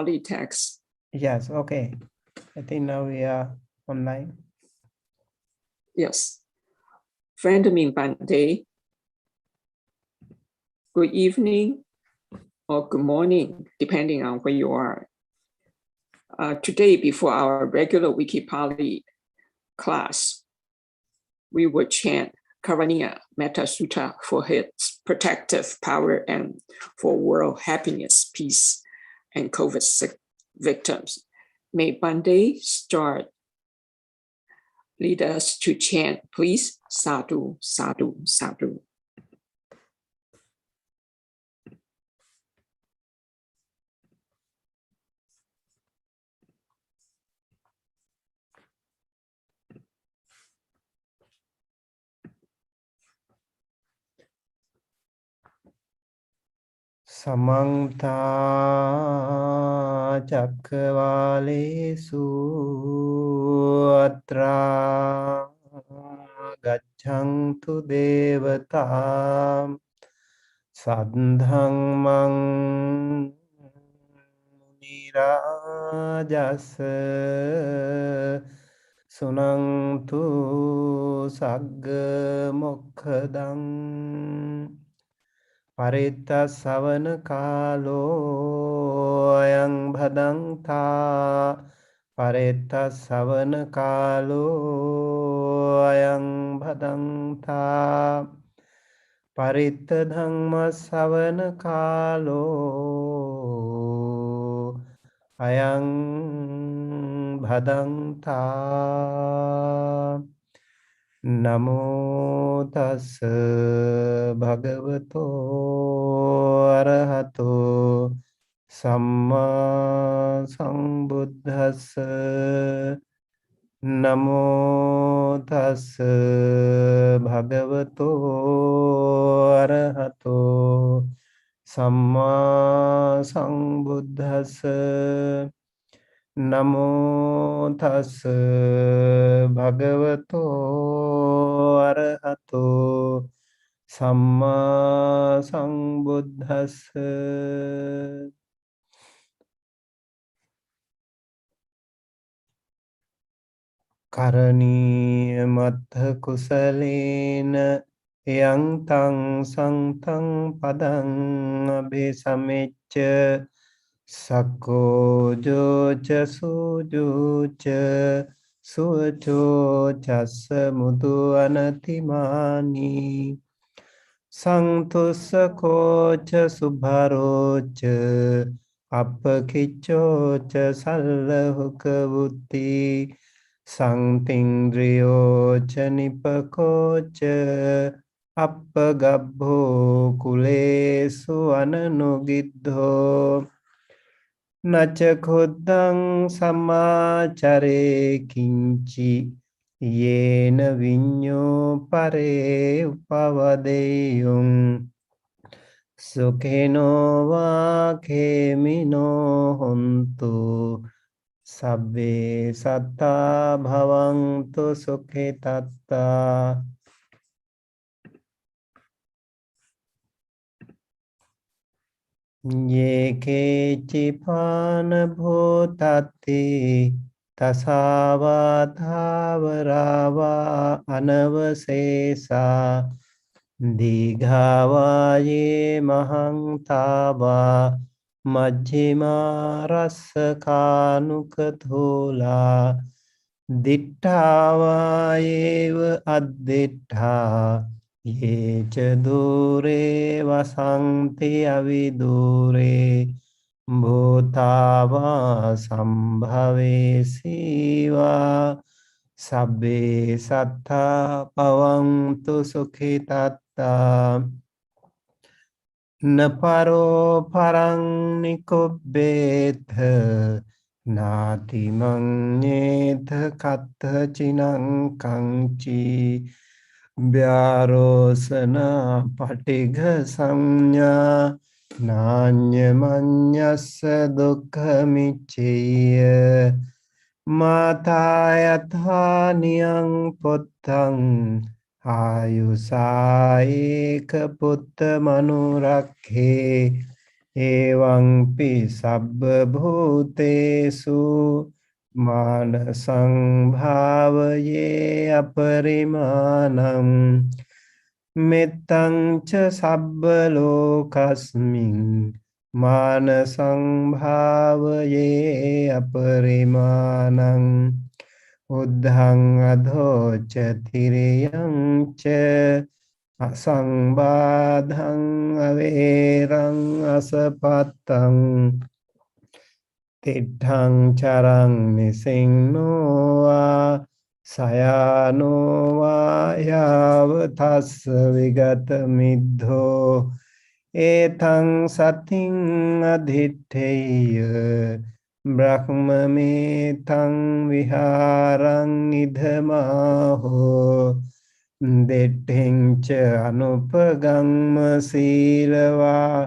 Pali text. Yes, okay. I think now we are online. Yes. Friend Min Bante, good evening or good morning, depending on where you are. Today, before our regular Wiki Pali class, we will chant Karaniya Metta Sutta for its protective power and for world happiness, peace, and COVID victims. May Bande start. Lead us to chant, please. Sadhu, sadhu, sadhu. Samanta Chakravalesu Atra Gacchantu Devatam Sadhang Mang Nirajasa Sunangtu Sagga Mokkadang Parita savana kalo ayang bhadanta Parita savana kalo ayang bhadanta Parita dhamma savana kalo ayang bhadanta Namo tassa bhagavato arahato samma sambuddhassa Namo tassa bhagavato arahato samma sambuddhassa Namo tassa bhagavato arahato samma sambuddhassa Karaniya mattha kusalena yang tang santang padang abhisamecca Sako joca sujoca suaco cassa mudu anatimani Sangtusa koca subharoca apakiccoca sallahuka buddhi Sangtingdriyoca nipakoca appagabho kulesu ananugiddho Naca khuddang samacare kinci yena vinyo pare upavadeyum sukheno va khemino hontu sabbe satta bhavantu sukhitatta Ye kecipana bhutati tasavadhavarava anavasesa dighavāye mahantava majjhima rasakānukathola ditthavāyeva addittha Ye ca dure vasanti avidure bhutava sambhave siva sabbe sattha pavantu sukhitatta naparo parang nikubbetha nati mangnetha katha chinang kangci Vyarosana patigha samnya nanya manyasa dukkha micceya matayatha niyang puttang ayusaika putta manurakhe Evaṃ pi sabbha bhutesu manasang bhavaye aparimanam mettaṃ ca sabbha lokasmiṃ manasang bhavaye aparimanam uddhaṃ adho ca thiriyaṃ ca asambādhaṃ averaṃ asapattaṃ tiṭṭhaṃ charaṃ nisinno vā sayano vā yāvatassa vigata middho etaṃ satiṃ adhiṭṭheya brahmametāṃ vihāraṃ idhamāho Dettiṃ ca anupagamma sīlavā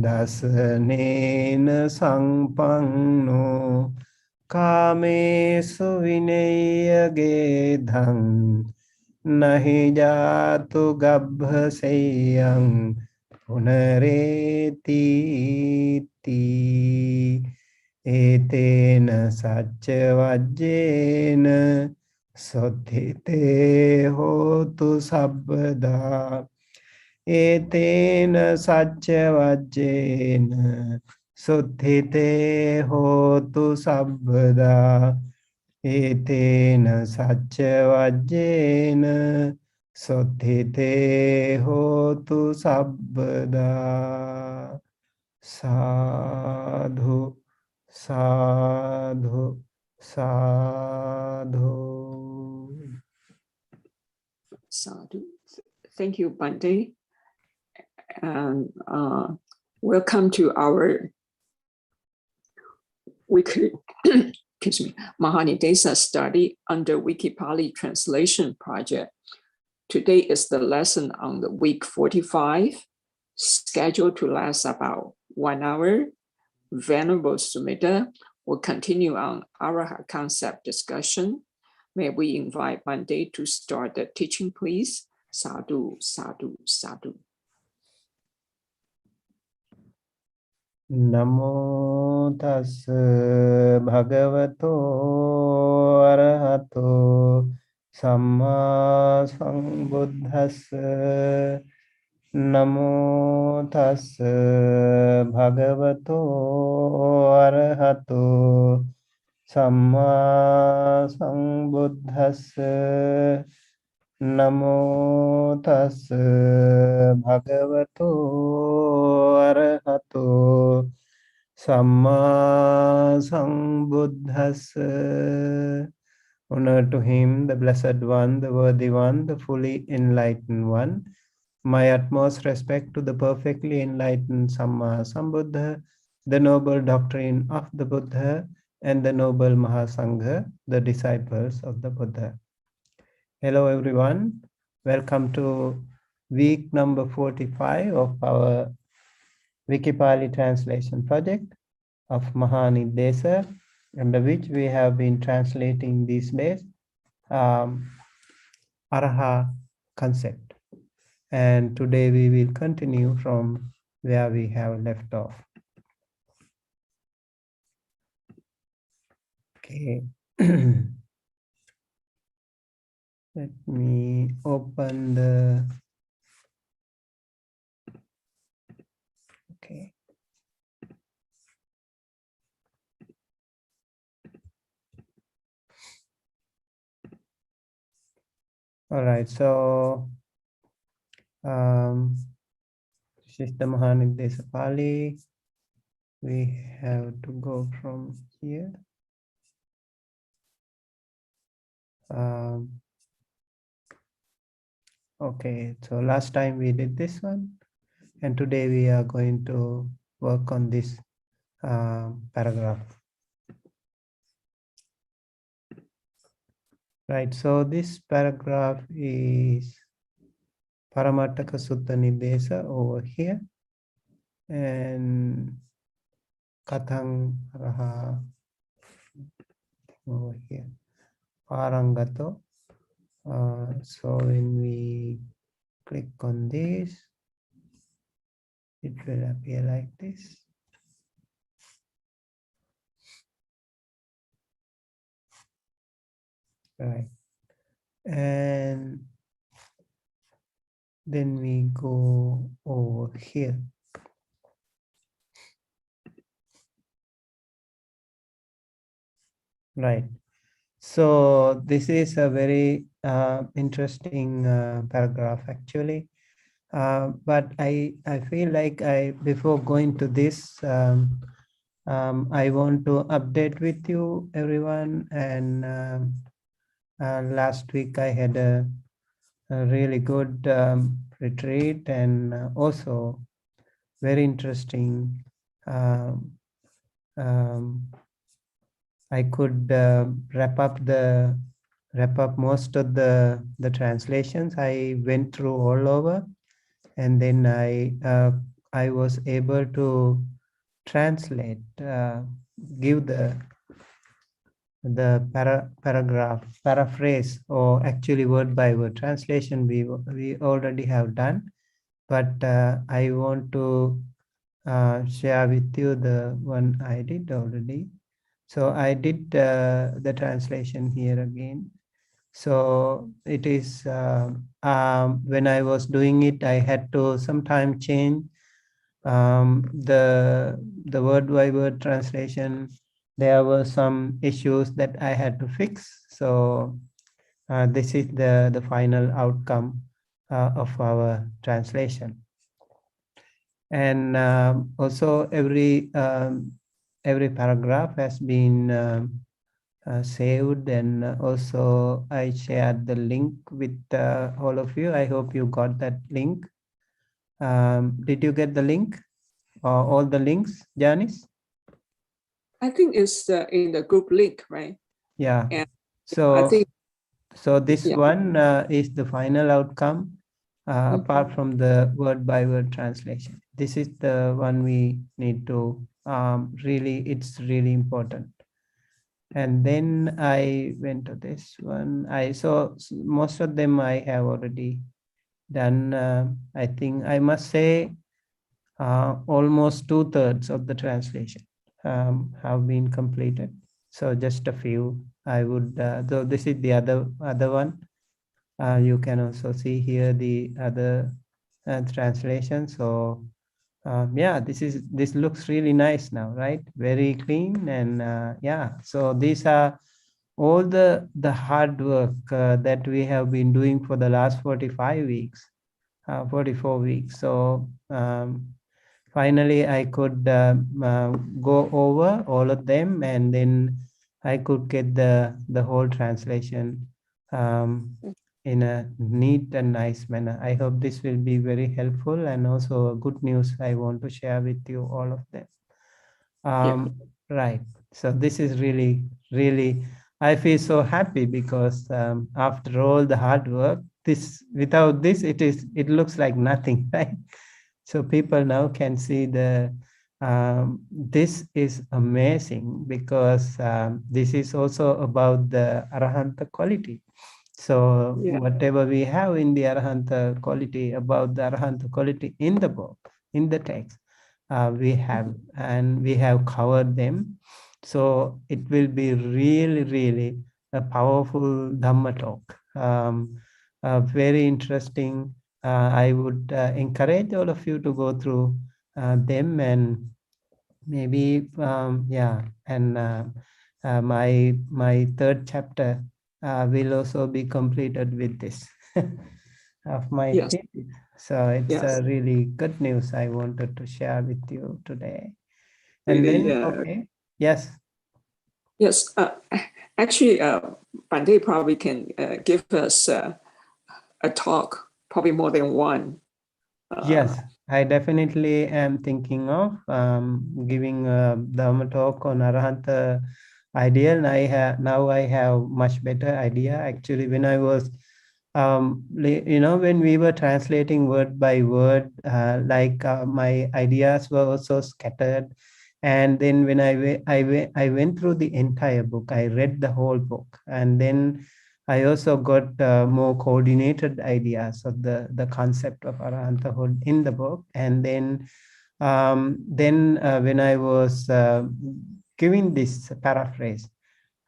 dasanena sampanno kāmesu vinaya gedhaṃ nahi jātu gabhaseyaṃ punareti ti etena sacca vajjena Sothite hotu sabbada etena sacca vajjena Sothite hotu sabbada etena sacca vajjena Sothite hotu sabbada Sadhu Sadhu Sadhu Sadhu. Thank you, Bante. And welcome to our weekly excuse me, Mahaniddesa study under Wiki Pali translation project. Today is the lesson on the week 45, scheduled to last about 1 hour. Venerable Sumita will continue on Araha concept discussion. May we invite Bante to start the teaching, please? Sadhu, sadhu, sadhu. Namo tassa bhagavato arahato samma sambuddhassa Namo tassa bhagavato arahato samma sambuddhassa Namo tassa bhagavato arahato samma sambuddhassa. Honor to him, the Blessed One, the Worthy One, the fully enlightened One. My utmost respect to the perfectly enlightened Samma Sambuddha, the noble doctrine of the Buddha, and the noble Mahasangha, the disciples of the Buddha. Hello everyone, welcome to week number 45 of our Wiki Pali translation project of Mahaniddesa, under which we have been translating these days Araha concept. And today we will continue from where we have left off. Okay. Let me open the, okay. All right, so this is the Mahaniddesa Pali. We have to go from here. Okay, so last time we did this one, and today we are going to work on this paragraph. Right, so this paragraph is Paramattaka Sutta Niddesa over here, and Kathang Araha over here, Parangato. So when we click on this, it will appear like this. Right. And then we go over here. Right. So this is a very interesting paragraph actually. But I feel like before going to this, I want to update with you everyone. And last week I had a really good retreat, and also very interesting. Um, um, I could wrap up most of the translations. I went through all over, and then I was able to translate, give the paraphrase, or actually word by word translation. We already have done, but I want to share with you the one I did already. So I did the translation here again. So it is when I was doing it, I had to sometime change the word by word translation. There were some issues that I had to fix. So this is the final outcome of our translation. And also every paragraph has been saved, and also I shared the link with all of you. I hope you got that link. Did you get the link? All the links, Janice? I think it's in the group link, right? Yeah. And So I think this one is the final outcome, apart from the word by word translation. This is the one we need to really, it's really important. And then I went to this one. I saw most of them I have already done. I think I must say almost 2/3 of the translation have been completed. So just a few. I would, so this is the other one. You can also see here the other translation. So yeah, this looks really nice now, right? Very clean, and yeah. So these are all the hard work that we have been doing for the last 45 weeks, 44 weeks. So finally I could go over all of them, and then I could get the whole translation in a neat and nice manner. I hope this will be very helpful, and also good news I want to share with you, all of them. Right. So this is really, really, I feel so happy because after all the hard work, without this, it looks like nothing, right? So people now can see this is amazing, because this is also about the Arahanta quality. So whatever we have in the Arahanta quality, about the Arahanta quality in the book, in the text, we have, and we have covered them. So it will be really, really a powerful Dhamma talk. Very interesting. I would encourage all of you to go through them, and maybe yeah, and my third chapter will also be completed with this of my thesis. So it's really good news I wanted to share with you today. And really, then, okay, yes. Yes, actually, Bande probably can give us a talk, probably more than one. Yes, I definitely am thinking of giving a Dhamma talk on Arahanta ideal. And now I have much better idea. Actually, when I was, when we were translating word by word, my ideas were also scattered. And then when I went through the entire book, I read the whole book, and then I also got more coordinated ideas of the concept of arahanthood in the book. And then when I was giving this paraphrase,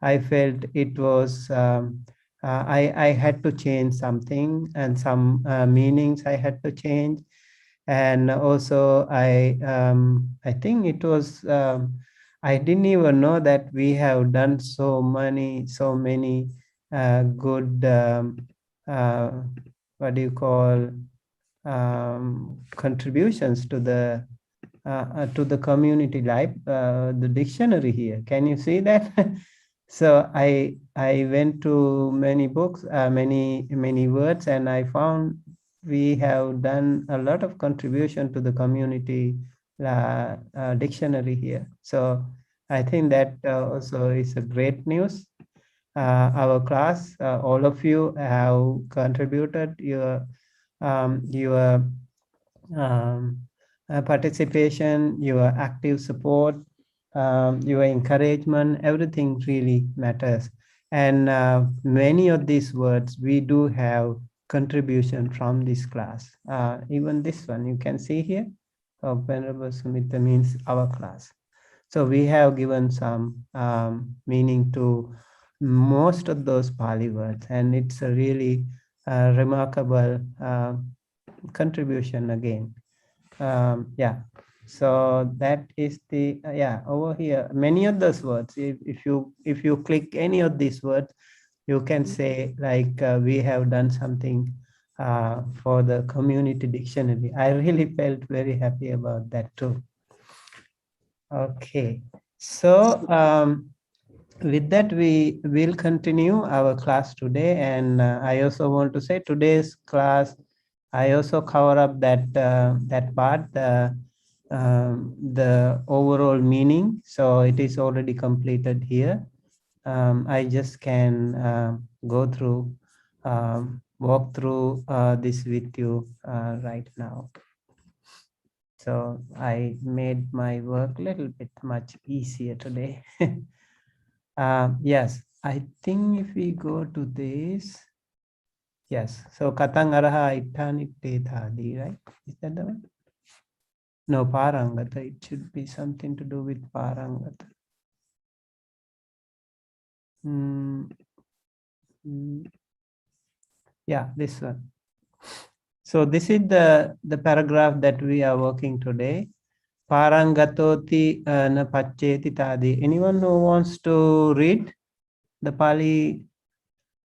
I felt it was I had to change something, and some meanings I had to change. And also I think it was I didn't even know that we have done so many good what do you call contributions to the community life. The dictionary here, can you see that? So I went to many books, many words, and I found we have done a lot of contribution to the community dictionary here. So I think that also is a great news. Our class, all of you have contributed your participation, your active support, your encouragement, everything really matters. And many of these words, we do have contribution from this class. Even this one, you can see here, Venerable Sumita means our class. So we have given some meaning to most of those Pali words, and it's a really remarkable contribution again. Yeah, so that is the yeah, over here many of those words, if you click any of these words, you can say like we have done something for the community dictionary. I really felt very happy about that too. Okay, so with that we will continue our class today. And I also want to say today's class I also cover up that that part, the overall meaning. So it is already completed here. I just can go through, walk through this with you right now. So I made my work a little bit much easier today. Yes, I think if we go to this, yes, so katang araha ittanite thadi, right? Is that the one? No, parangata. It should be something to do with parangata. Yeah, this one. So this is the paragraph that we are working today. Parangatoti na paccheti tadi. Anyone who wants to read the Pali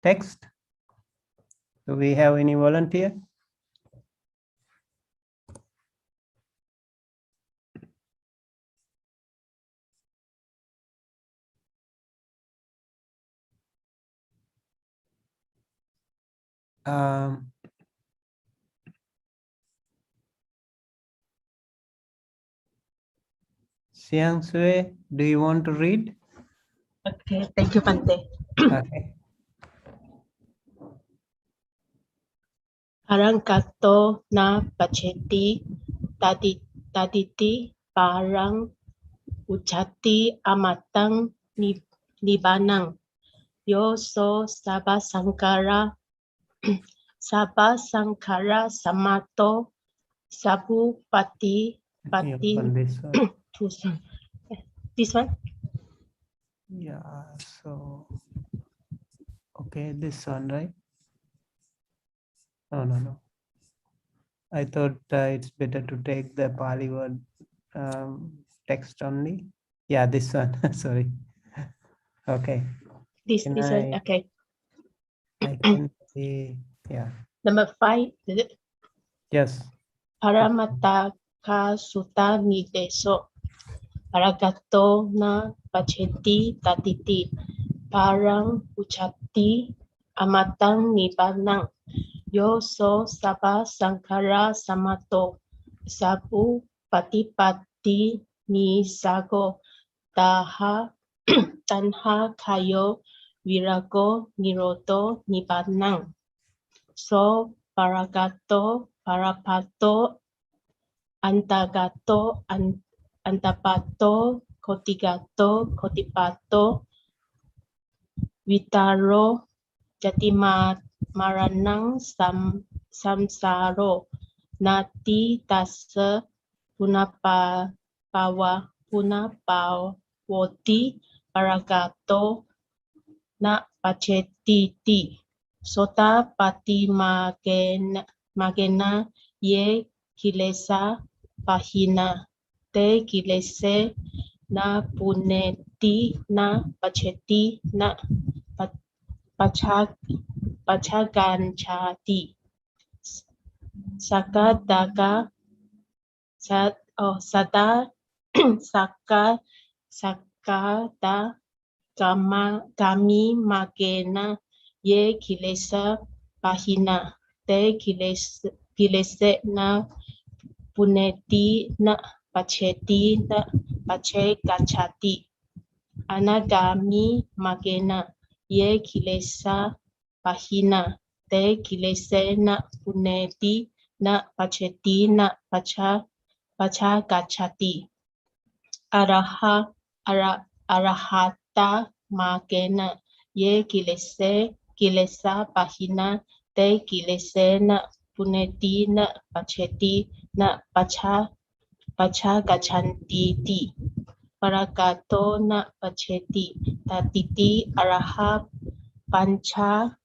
text? Do we have any volunteer? Siang Sue, do you want to read? Okay, thank you, Bante. Okay. Arangkato na pacheti taditi parang uchati amatang nibanang yo so sabha sankara samato sabu pati this one. Yeah, so okay, this one, right? No. I thought it's better to take the Pali word text only. Yeah, this one. Sorry. Okay. This Can one. Okay. I can see. Yeah. Number 5. Yes. Paramata ka sutta nideso. Aragato na pacheti tatiti. Parang uchati amatang nibanang. Yo so sabha sankara samato. Sabu patipati ni sago. Taha tanha kayo virago nirodo nibanang. So paragato parapato antagato antapato kotigato kotipato vitaro Jatima Maranang Samsaro Nati Tassa Punapawoti Paragato Na Pachetiti Sota Pati Magena Ye Kilesa Pahina Te Kilese Na Puneti Na Pacheti Na Pachaganchati Sakadaga Sada Sakada Gami Magena Ye Kilesa Pahina Te Kilese Na Puneti Na Pacheti Na Pache Gachati Anagami Magena Ye Kilesa Pahina Te Kilese Na Puneti Na Pacheti Na Pacha Gachati Arahata Magena Ye Kilesa Pahina Te Kilese Na Puneti Na Pacheti Na Pacha Gachanti Paragato Na Pacheti Tatiti Araha Pancha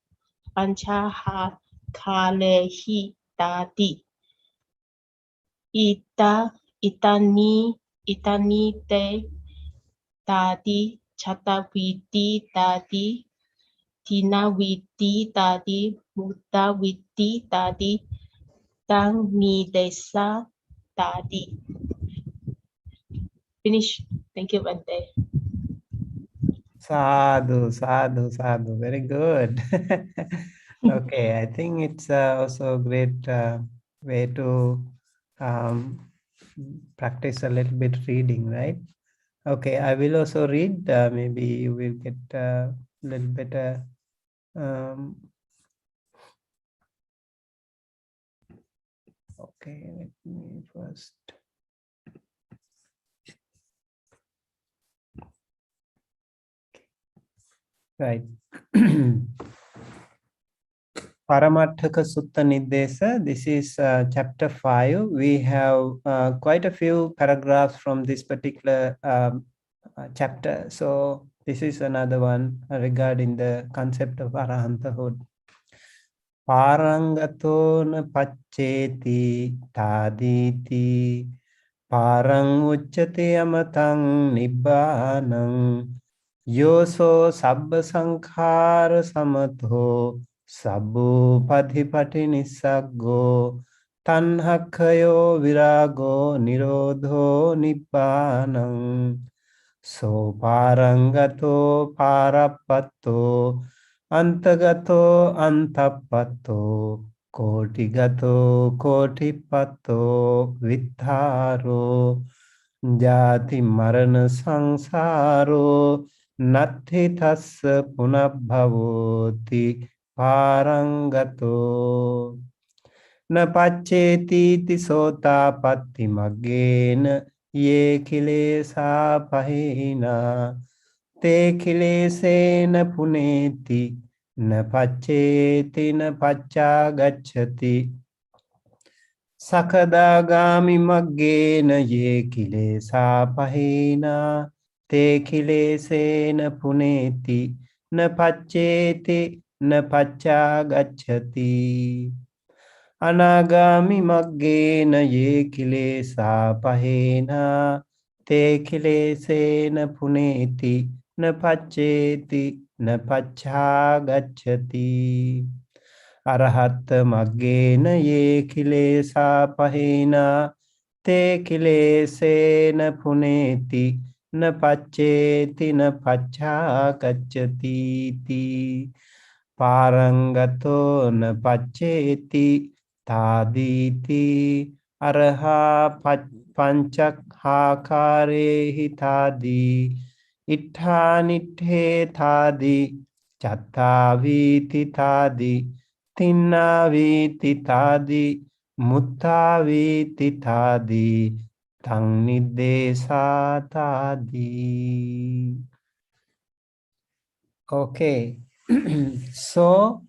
ha Kalehi Tati Itani Te Tadi Chataviti Tadi Tinaviti Tadi Mutaviti Tadi Mahaniddesa Tadi. Finish. Thank you, Bante. Sadhu, sadhu, sadhu. Very good. Okay, I think it's also a great way to practice a little bit reading, right? Okay, I will also read. Maybe you will get a little better. Okay, let me first. Right. Paramattaka Sutta Niddesa. This is chapter 5. We have quite a few paragraphs from this particular chapter. So this is another one regarding the concept of Arahanthood. Parangatona Pacheti Taditi Parang Uchate Amatang Nibbanang Yoso Sabba Sankhara Samatho Sabbu Padhipati Nisaggo Tanhakhayo Virago Nirodho Nibbanang So Parangato Parapatto Antagato Antapatto Kotigato Kotipato Vitharo Jati Marana Sangsaro Natti Tassa Punabhavoti Parangato Napacheti Tisota Patti Magena Ye Kilesa Pahina Te Kilesena Puneti Napacheti Napacha Gachati Sakadagami Magena Ye Kilesa Pahina Te Kilesena Puneti Napacheti Napacha Gachati Anagami Maggena Ye Kilesa Pahena Te Kilesena Puneti Napacheti Napacha Gachati Arahat Maggena Ye Kilesa Pahena Te Kilesena Puneti Napacheti Napacha Gachati Parangato Napacheti Taditi Araha Panchakhakare Hitadi Ithanithe Tadi Chattaviti Tadi Tinnaviti Tadi Muttaviti Tadi Mahaniddesa Tadi. Okay. So,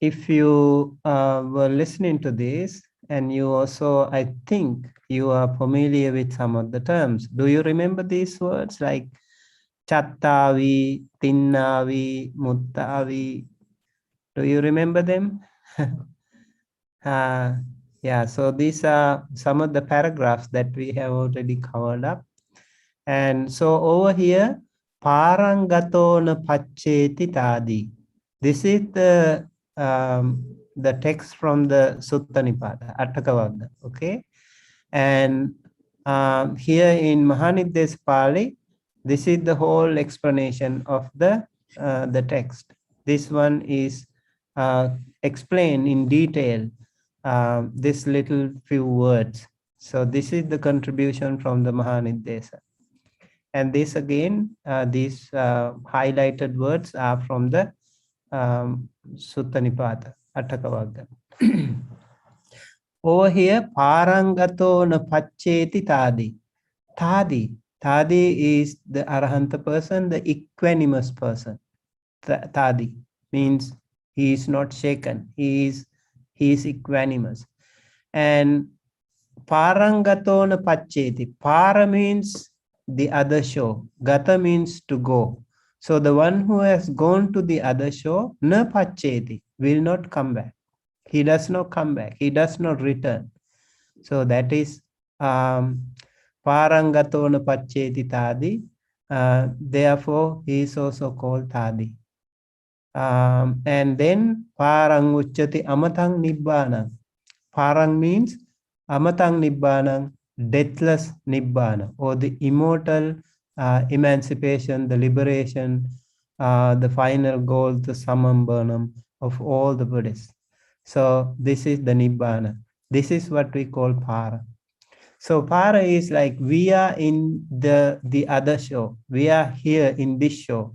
if you were listening to this, and you also, I think you are familiar with some of the terms. Do you remember these words like chattavi, tinnavi, muttavi? Do you remember them? Yeah, so these are some of the paragraphs that we have already covered up. And so over here, parangatona pacheti tadi. This is the text from the Sutta Nipada, Atthakavagga, okay? And here in Mahaniddesa Pali, this is the whole explanation of the text. This one is explained in detail, this little few words. So this is the contribution from the Mahaniddesa. And this again, these highlighted words are from the Sutta Nipada, Atthakavagga. Over here, parangato na pacheti tadi. Tadi. Tadi is the Arahanta person, the equanimous person. Tadi means he is not shaken. He is equanimous. And parangato na pacheti. Para means the other shore. Gata means to go. So the one who has gone to the other shore, na pacheti, will not come back. He does not come back. He does not return. So that is parangato na pacheti tadi. Therefore, he is also called tadi. And then parang uchati amatang nibbana. Parang means amatang nibbana, deathless nibbana, or the immortal emancipation, the liberation, the final goal, the summum bonum of all the Buddhists. So this is the nibbana. This is what we call para. So para is like we are in the other shore. We are here in this shore.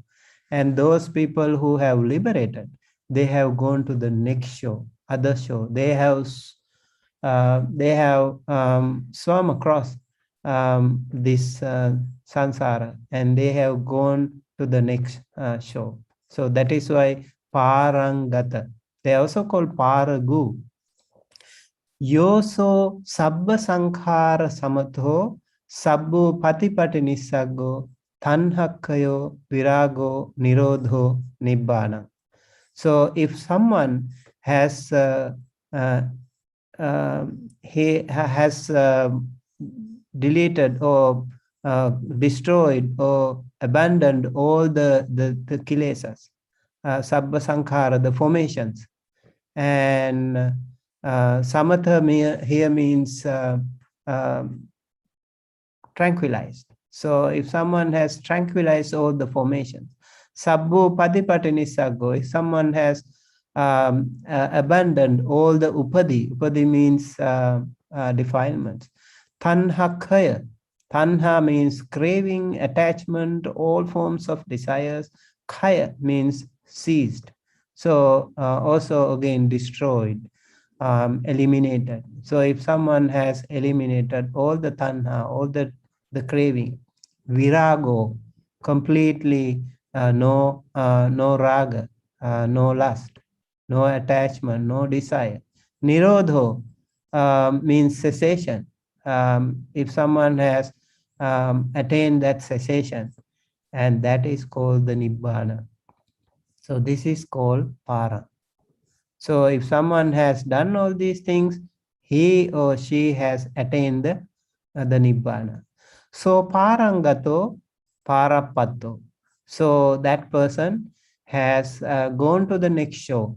And those people who have liberated, they have gone to the next shore, other shore. They have swum across this sansara, and they have gone to the next shore. So that is why parangata. They also call paragu. Yoso sabba sankhara samatho sabbu patipati nisaggo tanhakkayo virago nirodho nibbana. So if someone has he has deleted or destroyed or abandoned all the kilesas, sabba sankhara, the formations, and samatha here means tranquilized. So if someone has tranquilized all the formations, sabbu padipati nisaggo, if someone has abandoned all the upadi. Upadi means defilements. Tanha kaya. Tanha means craving, attachment, all forms of desires. Kaya means ceased. So also again destroyed, eliminated. So if someone has eliminated all the tanha, all the craving, virago, completely no raga, no lust, no attachment, no desire. Nirodho means cessation. If someone has attained that cessation, and that is called the nibbana. So this is called para. So if someone has done all these things, he or she has attained the nibbana. So parangato, parapato. So that person has gone to the next shore,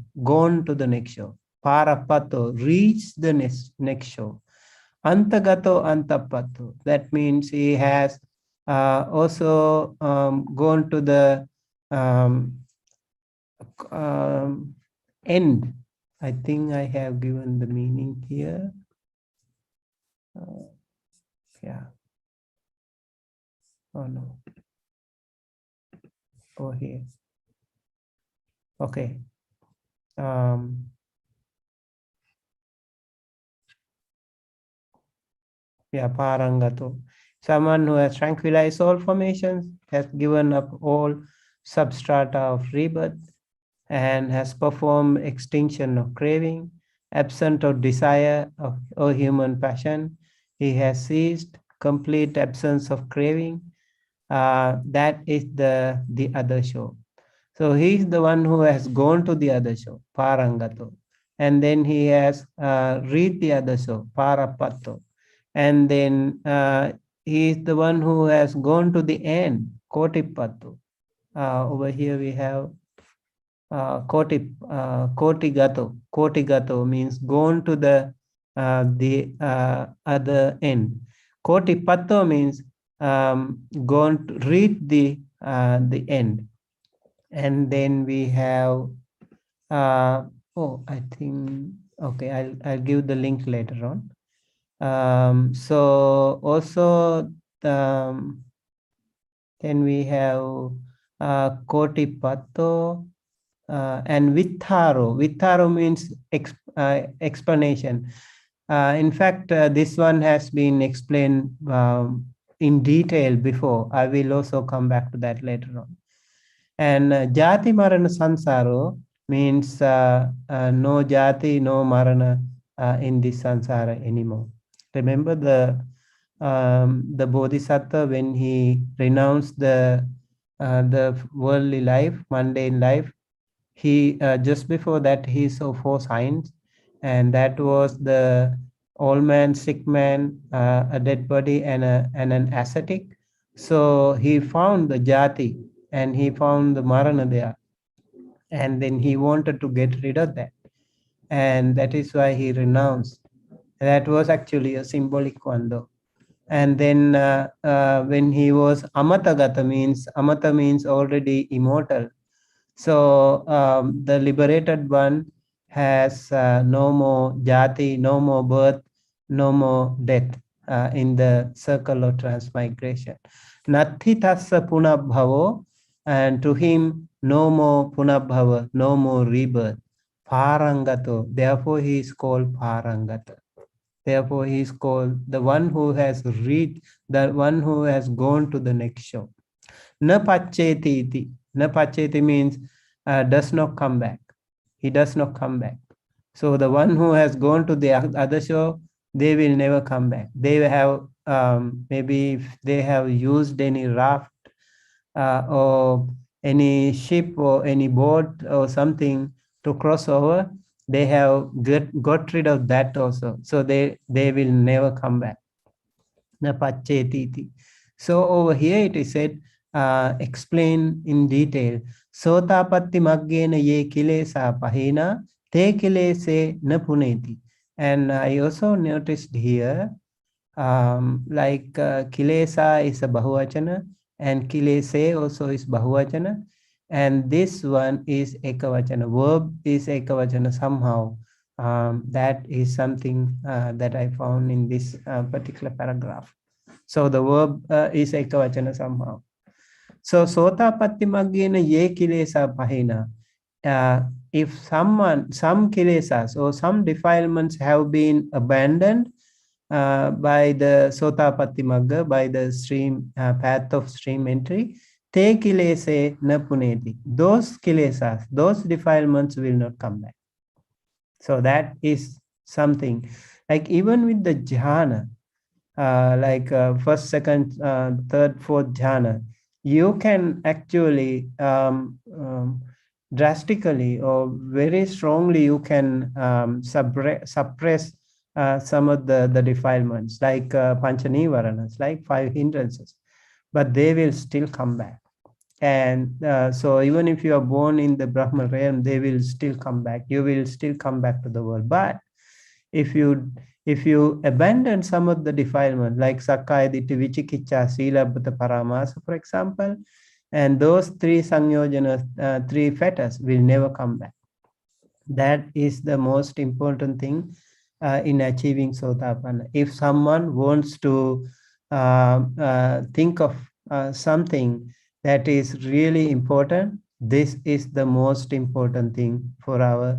Parapato, reached the next shore. Antagato, antapato. That means he has also gone to the end. I think I have given the meaning here. Yeah. Oh no. Oh here. Okay. Yeah, parangato. Someone who has tranquilized all formations, has given up all substrata of rebirth, and has performed extinction of craving, absent of desire or human passion. He has ceased complete absence of craving. That is the other show. So he is the one who has gone to the other show, Parangato. And then he has read the other show, Parapato. And then he is the one who has gone to the end, Kotipato. Over here we have Kotigato. Kotigato means gone to the other end. Kotipato means gone to read the end. And then we have I think okay, I'll give the link later on. So also then we have Kotipato and Vitharo. Vitharo means explanation. In fact, this one has been explained in detail before. I will also come back to that later on. And Jati Marana Sansaro means no Jati, no Marana in this Sansara anymore. Remember the Bodhisattva, when he renounced the worldly life, mundane life, he just before that he saw 4 signs, and that was the old man, sick man, a dead body, and an ascetic. So he found the Jati and he found the Marana there, and then he wanted to get rid of that, and that is why he renounced. That was actually a symbolic one though. And then when he was Amatagata, Amata means already immortal. So the liberated one has no more jati, no more birth, no more death in the circle of transmigration. Natti tassa punabhavo, and to him no more punabhava, no more rebirth. Parangato, therefore he is called Parangata. Therefore he is called the one who has read, the one who has gone to the next show. Na pacheti iti. Na pacheti means does not come back. He does not come back. So the one who has gone to the other show, they will never come back. They will have maybe if they have used any raft or any ship or any boat or something to cross over, they have got rid of that also. So they will never come back. Na pacheti iti. So over here it is said, explain in detail. Sotapatti maggena ye kilesa pahina te kilese na puneti. And I also noticed here, like kilesa is a bahuvachana and kilese also is bahuvachana. And this one is ekavachana. Verb is ekavachana somehow. That is something that I found in this particular paragraph. So the verb is ekavachana somehow. So sotapatti maggena ye kilesa pahina. If some kilesas or some defilements have been abandoned by the sotapatti magga, by the stream path of stream entry, te kilese na puneti. Those kilesas, those defilements will not come back. So that is something. Like even with the jhana, like first, second, third, fourth jhana, you can actually drastically or very strongly you can suppress some of the defilements, like panchanivaranas, like 5 hindrances, but they will still come back. And so even if you are born in the Brahma realm, they will still come back. You will still come back to the world. But if you abandon some of the defilement, like Sakkaya Ditthi, Vichikicha, Silabbata, Paramasa, for example, and those 3 sanyojanas, 3 fetters will never come back. That is the most important thing in achieving Sotapanna. If someone wants to think of something that is really important, this is the most important thing for our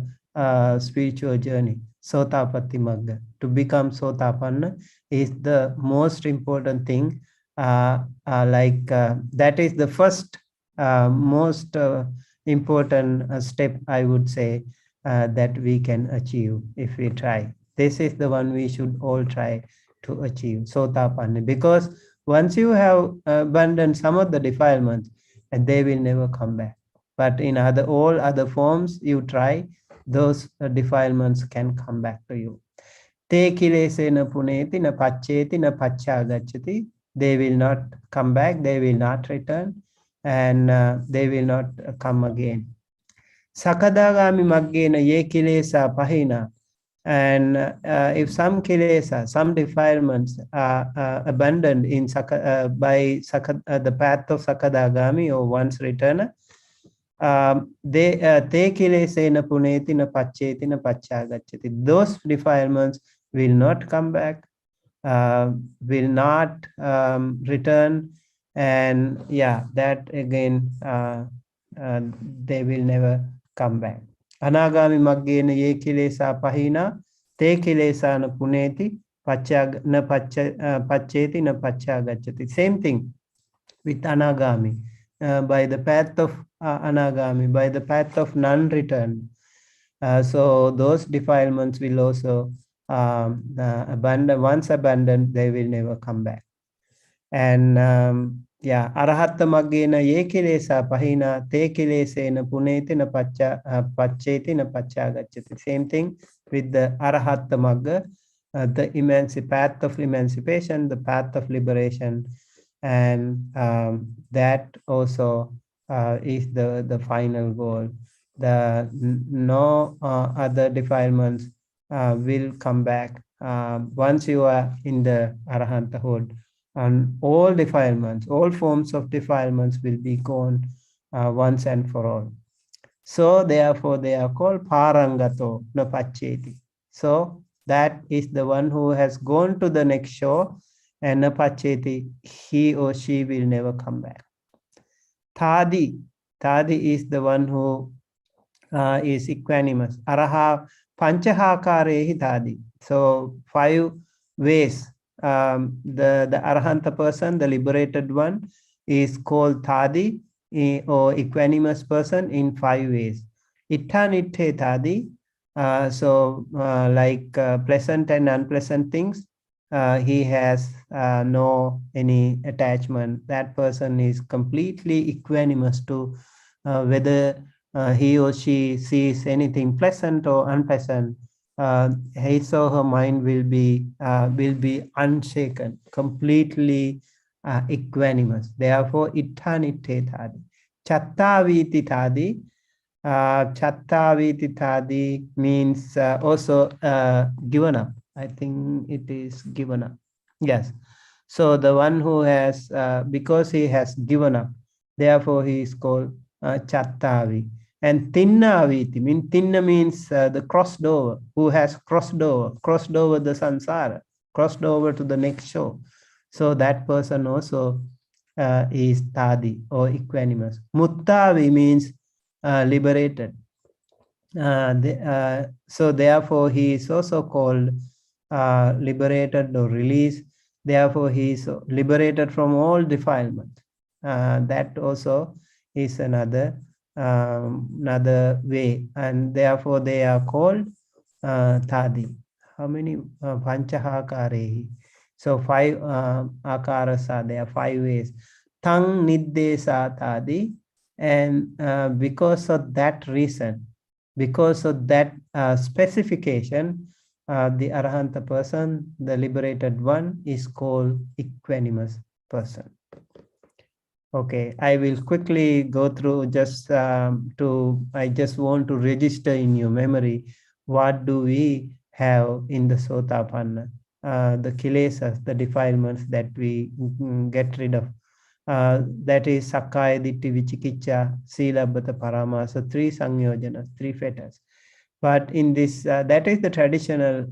spiritual journey. Sotapatti Magga. To become Sotapanna is the most important thing. That is the first most important step, I would say, that we can achieve if we try. This is the one we should all try to achieve, Sotapanna, because once you have abandoned some of the defilements, and they will never come back. But in all other forms you try, those defilements can come back to you. Te kilesena puneti na pacheti na pachagachati. They will not come back, they will not return, and they will not come again. Sakadagami maggena ye kilesa pahina. And if some kilesa, some defilements are abandoned in by the path of Sakadagami or one's returner, te kilesena puneti na pacheti na pachagachati. Those defilements will not come back, will not return, and yeah, that again, they will never come back. Anagami maggena ye kilesa pahina, te kilesa na puneti, pacheti na pachagachati. Same thing with Anagami. By the path of Anagami, by the path of non-return. So those defilements will also abandon. Once abandoned, they will never come back. And yeah, Arahatta maggena ye kilesa pahina, te kilesena puneti na pacheti na pachagachati. Same thing with the Arahatta magga, the path of emancipation, the path of liberation. And that also is the final goal. No other defilements will come back once you are in the Arahanthood, and all defilements, all forms of defilements will be gone once and for all. So therefore they are called Parangato na Pacheti. So that is the one who has gone to the next shore, and na Pacheti, he or she will never come back. Thadi is the one who is equanimous. Araha panchahakarehi thadi. So 5 ways. The Arahanta person, the liberated one, is called thadi, or equanimous person, in 5 ways. Ittanitte thadi. So like pleasant and unpleasant things, he has no any attachment. That person is completely equanimous to whether he or she sees anything pleasant or unpleasant. His or her mind will be unshaken, completely equanimous. Therefore, ittanitte thadi. Chattaviti thadi. Chattaviti thadi means also given up. I think it is given up. Yes. So the one who has, because he has given up, therefore he is called Chattavi. And Tinnaviti, Tinna means the crossed over, who has crossed over the samsara, crossed over to the next shore. So that person also is Tadi, or equanimous. Muttavi means liberated. So therefore he is also called liberated or released. Therefore he is liberated from all defilements. That also is another way, and therefore they are called thadi. How many? Panchahakarehi. So 5 akaras are there, 5 ways. Tang niddesa thadi. And because of that reason, because of that specification, the Arahanta person, the liberated one, is called equanimous person. Okay, I will quickly go through just I just want to register in your memory, what do we have in the Sotapanna, the kilesas, the defilements that we get rid of. That is Sakkaya Ditti, Vichikicha, Silabbata Paramasa, 3 Sangyojanas, 3 fetters. But in this, that is the traditional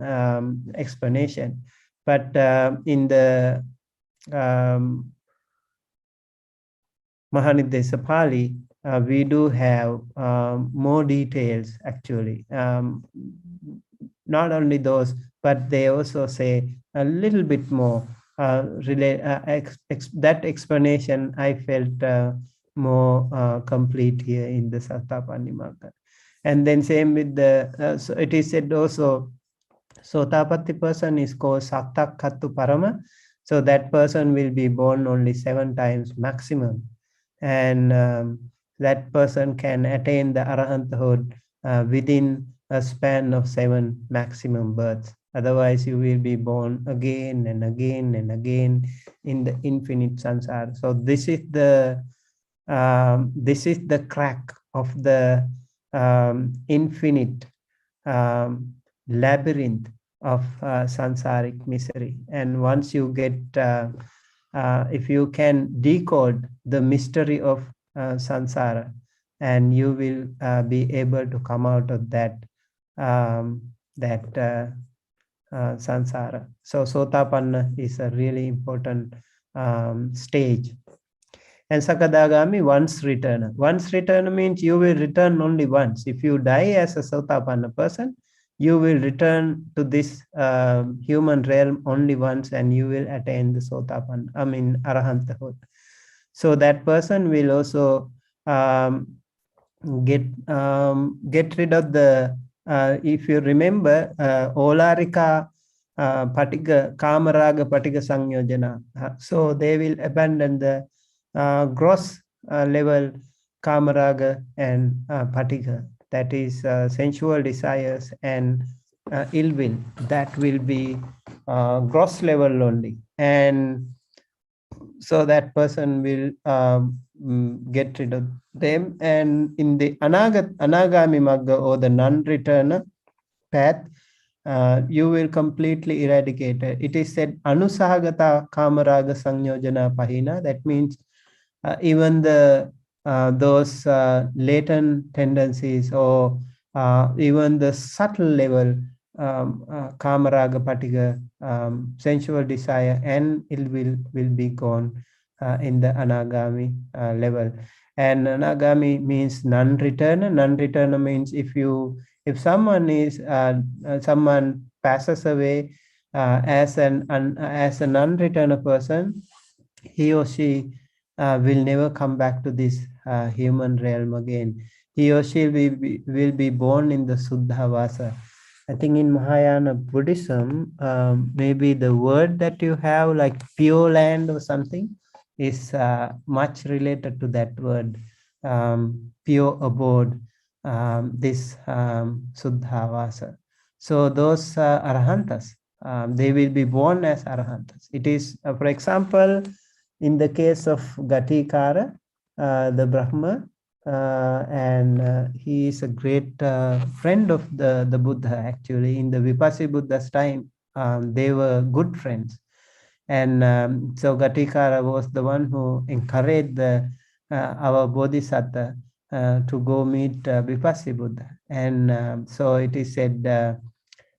explanation. But in the Mahaniddesa Pali, we do have more details actually. Not only those, but they also say a little bit more. That explanation I felt more complete here in the Sotapanni Magga. And then same with the, so it is said also, Sotapatti person is called Saktak Kattu Parama. So that person will be born only 7 times maximum. And that person can attain the arahanthood within a span of 7 maximum births. Otherwise, you will be born again and again and again in the infinite samsara. So this is the crack of the infinite labyrinth of samsaric misery. And once you get, if you can decode the mystery of samsara, and you will be able to come out of that samsara. So Sotapanna is a really important stage. And Sakadagami, once returner. Once returner means you will return only once. If you die as a Sotapanna person, you will return to this human realm only once, and you will attain the Sotapanna, Arahanthood. So that person will also get rid of the, if you remember, Olarika Patiga, Kamaraga Patiga Sangyojana. So they will abandon the gross level Kamaraga and Patiga, that is sensual desires and ill will. That will be gross level only. And so that person will get rid of them. And in the Anagami Magga, or the non-returner path, you will completely eradicate it. It is said Anusahagata Kamaraga Sangyojana Pahina. That means even the those latent tendencies, or even the subtle level Kamaraga Patiga, sensual desire and ill will be gone in the Anagami level. And Anagami means non-returner. Non-returner means if someone is someone passes away as a non-returner person, he or she will never come back to this human realm again. He or she will be born in the Suddhavasa. I think in Mahayana Buddhism, maybe the word that you have, like pure land or something, is much related to that word, pure abode, this Suddhavasa. So those Arahantas, they will be born as Arahantas. It is, for example, in the case of Gatikara, the Brahma, and he is a great friend of the Buddha. Actually, in the Vipassana Buddha's time, they were good friends. And so Gatikara was the one who encouraged our Bodhisattva to go meet Vipassana Buddha. And so it is said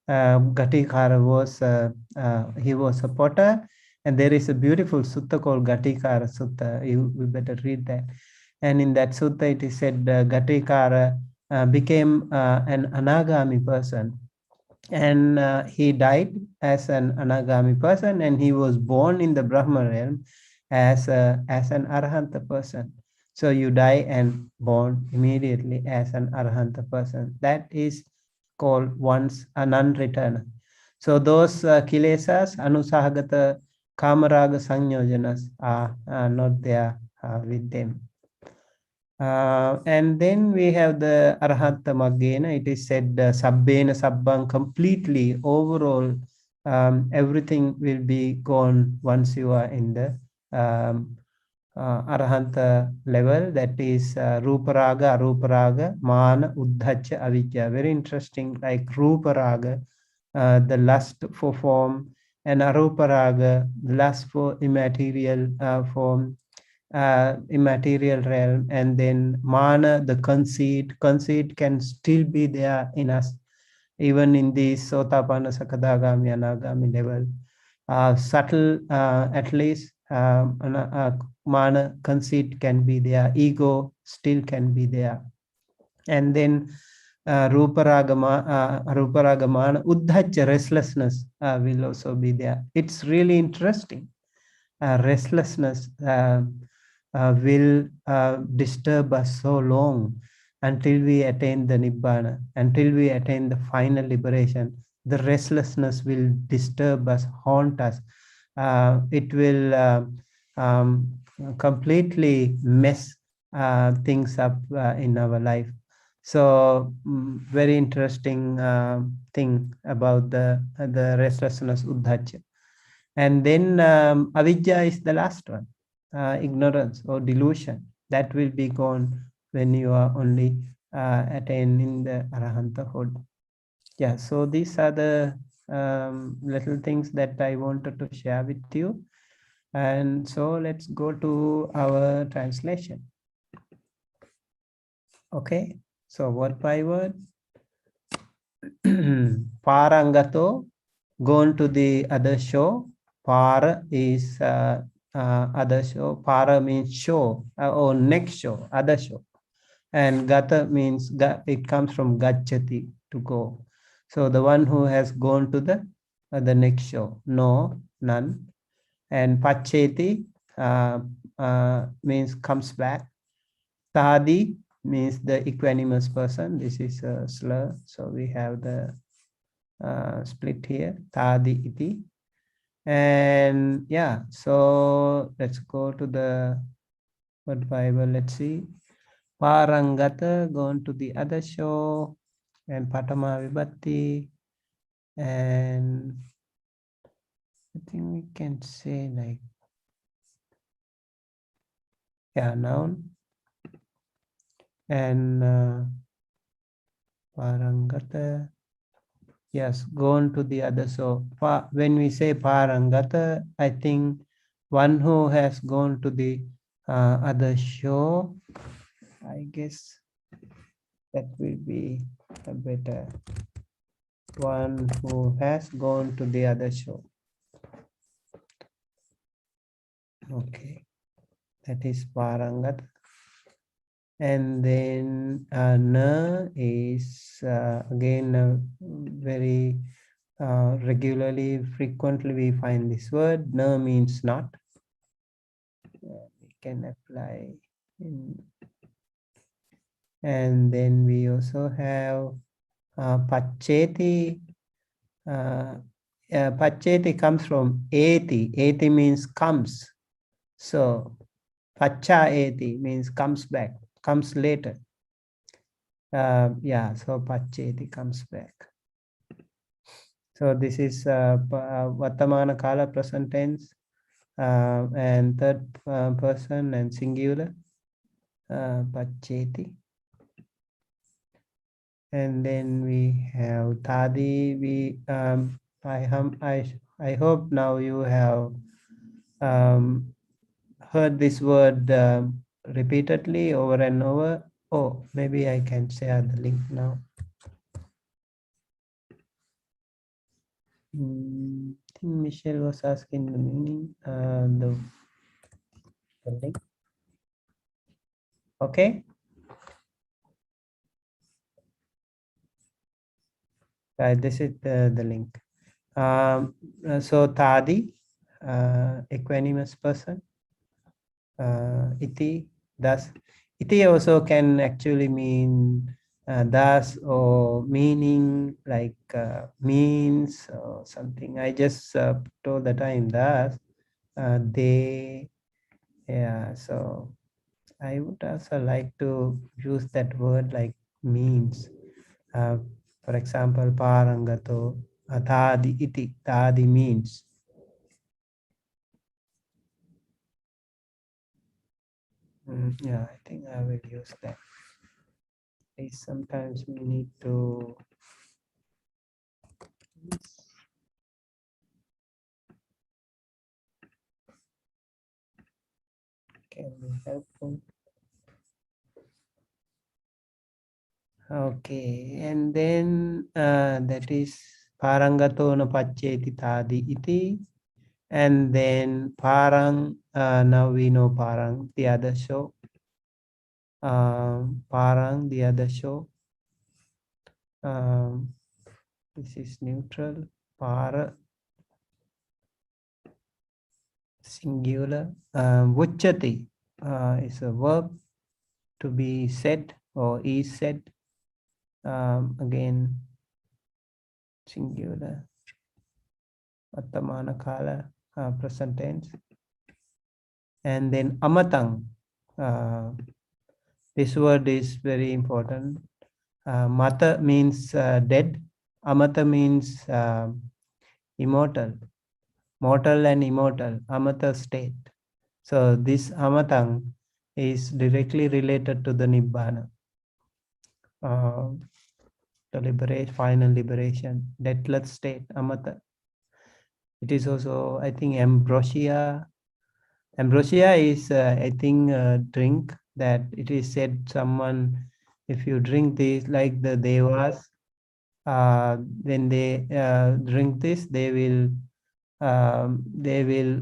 Gatikara was, he was a potter. And there is a beautiful sutta called Gatikara Sutta. You better read that. And in that sutta, it is said Gatikara became an Anagami person. And he died as an Anagami person, and he was born in the Brahma realm as an Arahanta person. So you die and born immediately as an Arahanta person. That is called once a non-returner. So those kilesas, Anusahagata Kamaraga Sanyojanas, are not there with them. And then we have the Arahanta Maggena. It is said Sabbena Sabbang, completely, overall, everything will be gone once you are in the Arahanta level. That is Ruparaga, Aruparaga, Mana, Uddhacha, Avijja. Very interesting, like Ruparaga, the lust for form, and Aruparaga, the lust for immaterial form, immaterial realm. And then Mana, the conceit can still be there in us, even in the Sotapanna, Sakadagami, Anagami level. Subtle, at least, Mana, conceit can be there, ego still can be there. And then Ruparaga, Mana, Uddhacha, restlessness will also be there. It's really interesting. Restlessness, will disturb us so long until we attain the Nibbana, until we attain the final liberation. The restlessness will disturb us, haunt us. It will completely mess things up in our life. So very interesting thing about the restlessness, uddhacca. And then avidya is the last one, ignorance or delusion. That will be gone when you are only attaining the arahanthood. Yeah, so these are the little things that I wanted to share with you. And so let's go to our translation. Okay, so word by word. Parangato, gone to the other shore. Para is other shore. Para means shore or next shore, other shore. And gata means, it comes from gachati, to go. So the one who has gone to the next shore. No, none. And pacheti means comes back. Tadi means the equanimous person. This is a slur, so we have the split here, tadi iti. And yeah, so let's go to the word Bible. Let's see. Parangata, gone to the other shore, and patama vibhatti. And I think we can say like, yeah, noun. And parangata, yes, gone to the other. So when we say parangata, I think one who has gone to the other shore, I guess that will be a better one, who has gone to the other shore. Okay, that is parangata. And then na is again very regularly, frequently we find this word. Na means not. We can apply in. And then we also have pacheti. Pacheti comes from eti. Eti means comes. So pacha eti means comes back, comes later. Yeah, so pacheti comes back. So this is Vartamana Kala, present tense, and third person and singular, pacheti. And then we have tadi. We I hope now you have heard this word repeatedly over and over. Oh, maybe I can share the link now. I think Michelle was asking the meaning, the link. Okay. This is the link. So tadi, equanimous person. Iti, thus. Iti also can actually mean thus, or meaning, like means or something. I just told the time thus, they, yeah. So I would also like to use that word like means. For example, parangato, tadi iti, tadi means. Yeah, I think I will use that. Sometimes we need to can be helpful. Okay, and then that is parangato na pacheti tadi iti. And then parang, now we know parang, the other show. Parang, the other show. This is neutral. Para, singular. Vuchati. is a verb to be said or is said. Again, singular, Attamana Kala, present tense. And then amatang. This word is very important. Mata means dead. Amata means immortal. Mortal and immortal. Amata state. So this amatang is directly related to the Nibbana. The final liberation, deathless state, amata. It is also, I think, ambrosia. Ambrosia is, I think, a drink that it is said someone, if you drink this, like the devas, when they drink this, they will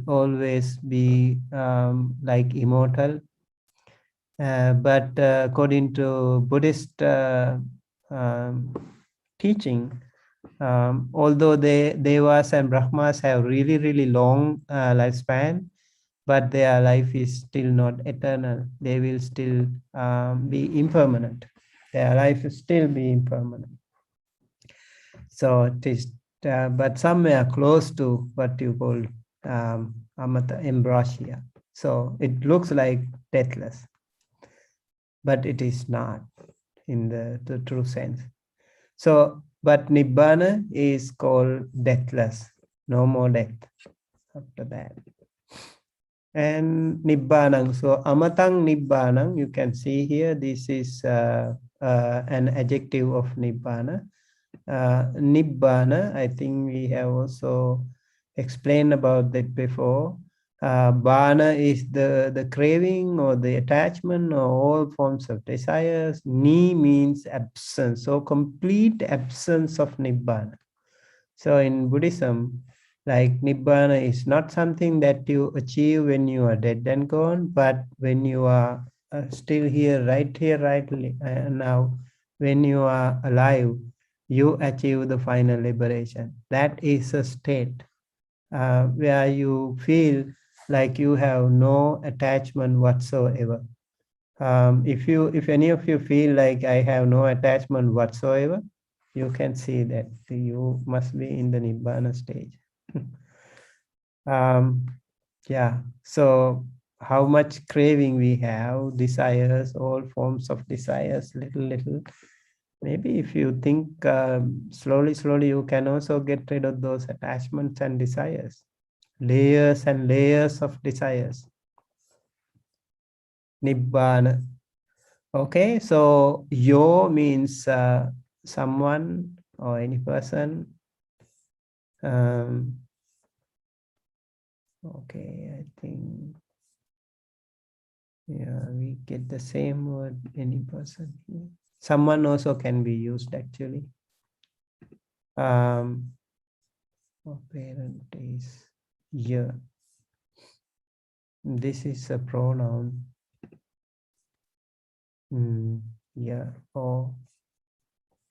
always be like immortal. But according to Buddhist teaching, although devas and brahmas have really, really long lifespan, but their life is still not eternal. They will still be impermanent. Their life will still be impermanent. So it is, but somewhere close to what you call amata, ambrosia. So it looks like deathless, but it is not in the true sense. So, but Nibbana is called deathless, no more death after that. And Nibbanang, so amatang Nibbanang, you can see here, this is an adjective of Nibbana. Nibbana, I think we have also explained about that before. Bana is the craving or the attachment or all forms of desires. Ni means absence, so complete absence of Nibbana. So in Buddhism, like Nibbana is not something that you achieve when you are dead and gone, but when you are still here, right now, when you are alive, you achieve the final liberation. That is a state where you feel like you have no attachment whatsoever. If any of you feel like I have no attachment whatsoever, you can see that you must be in the Nibbana stage. Yeah, so how much craving we have, desires, all forms of desires, little. Maybe if you think slowly, you can also get rid of those attachments and desires. Layers and layers of desires. Nibbana. Okay, so yo means someone or any person. Okay, I think, yeah, we get the same word, any person here. Someone also can be used actually. Parent is here. This is a pronoun. Yeah, or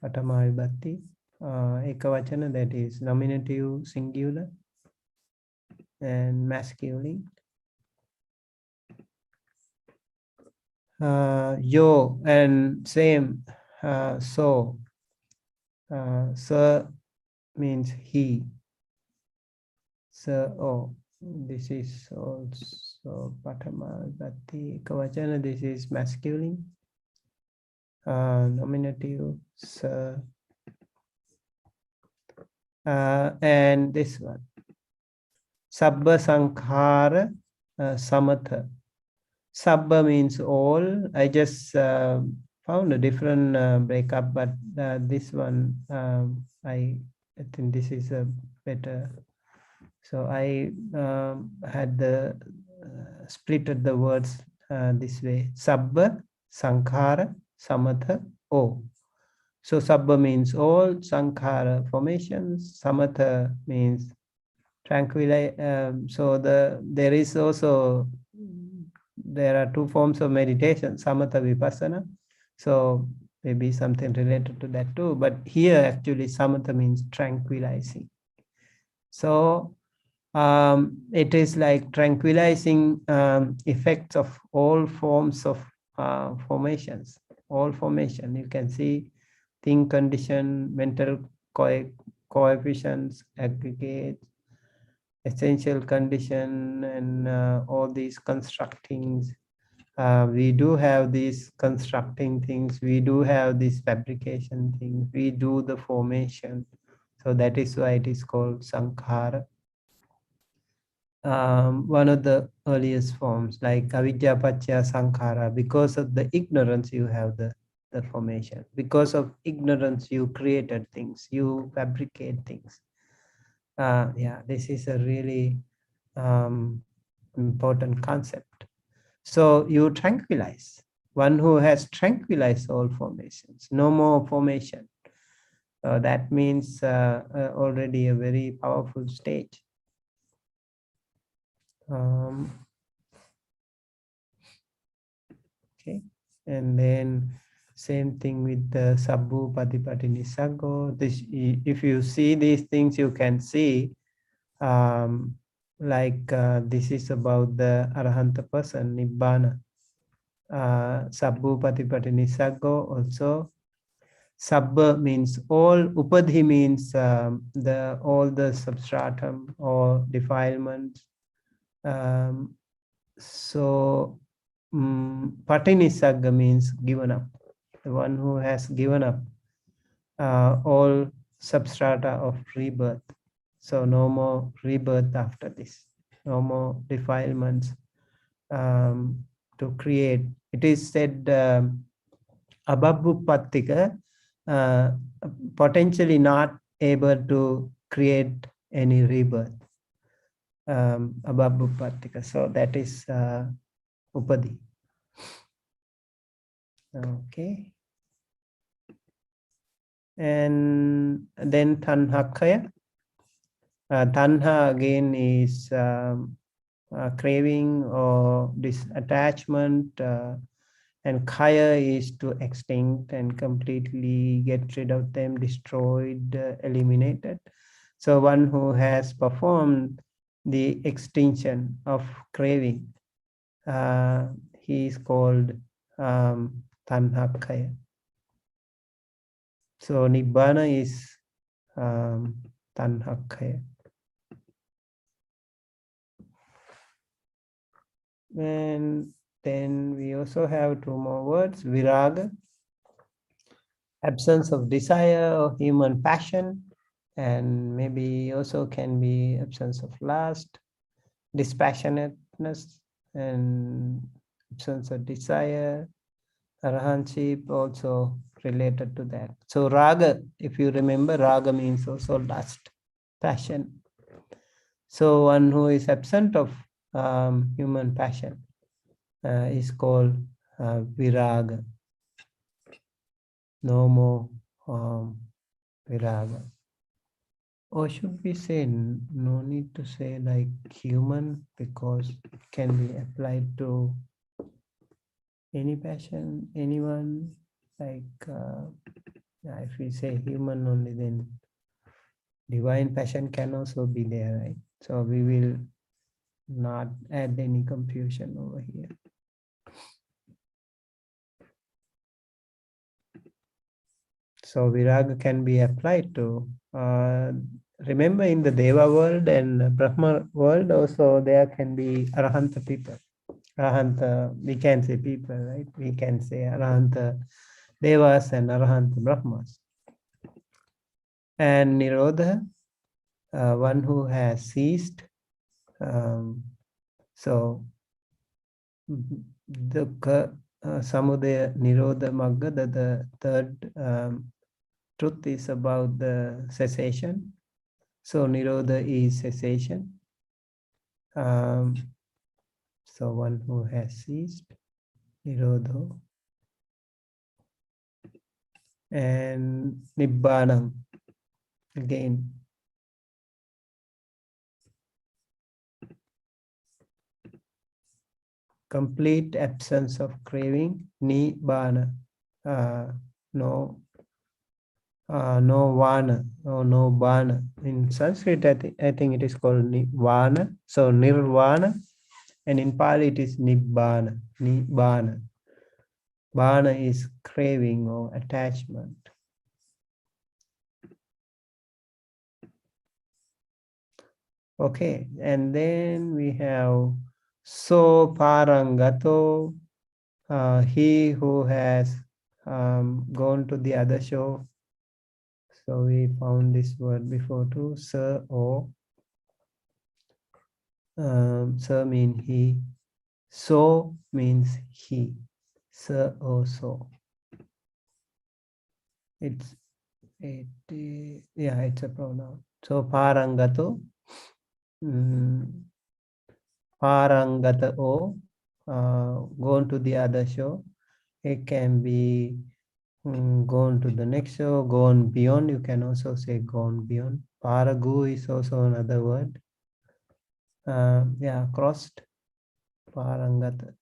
Patama Vibhakti. Ekavachana, that is nominative singular and masculine. Yo and same. So sir means he. So oh, this is also Patama Vibhakti. Ekavachana, this is masculine. Nominative sir. And this one. Sabba Sankhara Samatha. Sabba means all. I just found a different breakup, but this one, I think this is a better. So I had the splitted the words this way. Sabba Sankhara Samatha O. So Sabba means all, Sankhara formations, Samatha means tranquility. So there is also, there are two forms of meditation, Samatha Vipassana. So maybe something related to that too. But here actually Samatha means tranquilizing. So It is like tranquilizing effects of all forms of formations, all formation. You can see thing condition, mental coefficients, aggregates, essential condition, and all these constructings. We do have these constructing things, we do have these fabrication things, we do the formation. So that is why it is called sankhara. One of the earliest forms, like avidya paccaya sankhara, because of the ignorance you have the formation. Because of ignorance you created things, you fabricate things. Yeah, this is a really important concept. So you tranquilize. One who has tranquilized all formations, no more formation. That means already a very powerful stage. Okay, and then same thing with the sabbu patipati nisago. This, if you see these things, you can see this is about the arahanta person, nibbana. Sabbu patipati nisago also. Sabba means all, upadhi means all the substratum or defilements. Patinisagga means given up, the one who has given up all substrata of rebirth. So no more rebirth after this, no more defilements to create. It is said abhabupattika, potentially not able to create any rebirth. Abhabupattika. So that is upadi. Okay. And then tanhakaya. Tanha again is craving or disattachment, and kaya is to extinct and completely get rid of them, destroyed, eliminated. So one who has performed the extinction of craving, he is called tanhakaya. So nibbana is tanhakaya. And then we also have two more words, viraga, absence of desire or human passion, and maybe also can be absence of lust, dispassionateness, and absence of desire, arahantship also related to that. So raga, if you remember, raga means also lust, passion. So one who is absent of human passion is called viraga. No more viraga. Or should we say, no need to say like human, because it can be applied to any passion, anyone. Like if we say human only, then divine passion can also be there, right? So we will not add any confusion over here. So viraga can be applied to, remember, in the Deva world and Brahma world also, there can be Arahanta people. Arahanta, we can say people, right? We can say Arahanta Devas and Arahanta Brahmas. And Nirodha, one who has ceased. So the Samudaya Nirodha Magga, the third truth is about the cessation. So Nirodha is cessation. So one who has ceased, Nirodho. And Nibbanam, again. Complete absence of craving, Nibbana. No no vana or no bana. In Sanskrit, I think it is called vana. So nirvana, and in Pali it is nibbana. Nibbana. Bana is craving or attachment. Okay, and then we have so parangato, he who has gone to the other shore. So we found this word before too, sir or sir means he, so means he, sir or so. It's it's a pronoun. So parangato, parangata o, gone to the other shore. It can be gone to the next show, gone beyond. You can also say gone beyond. Paragu is also another word. Crossed. Parangata.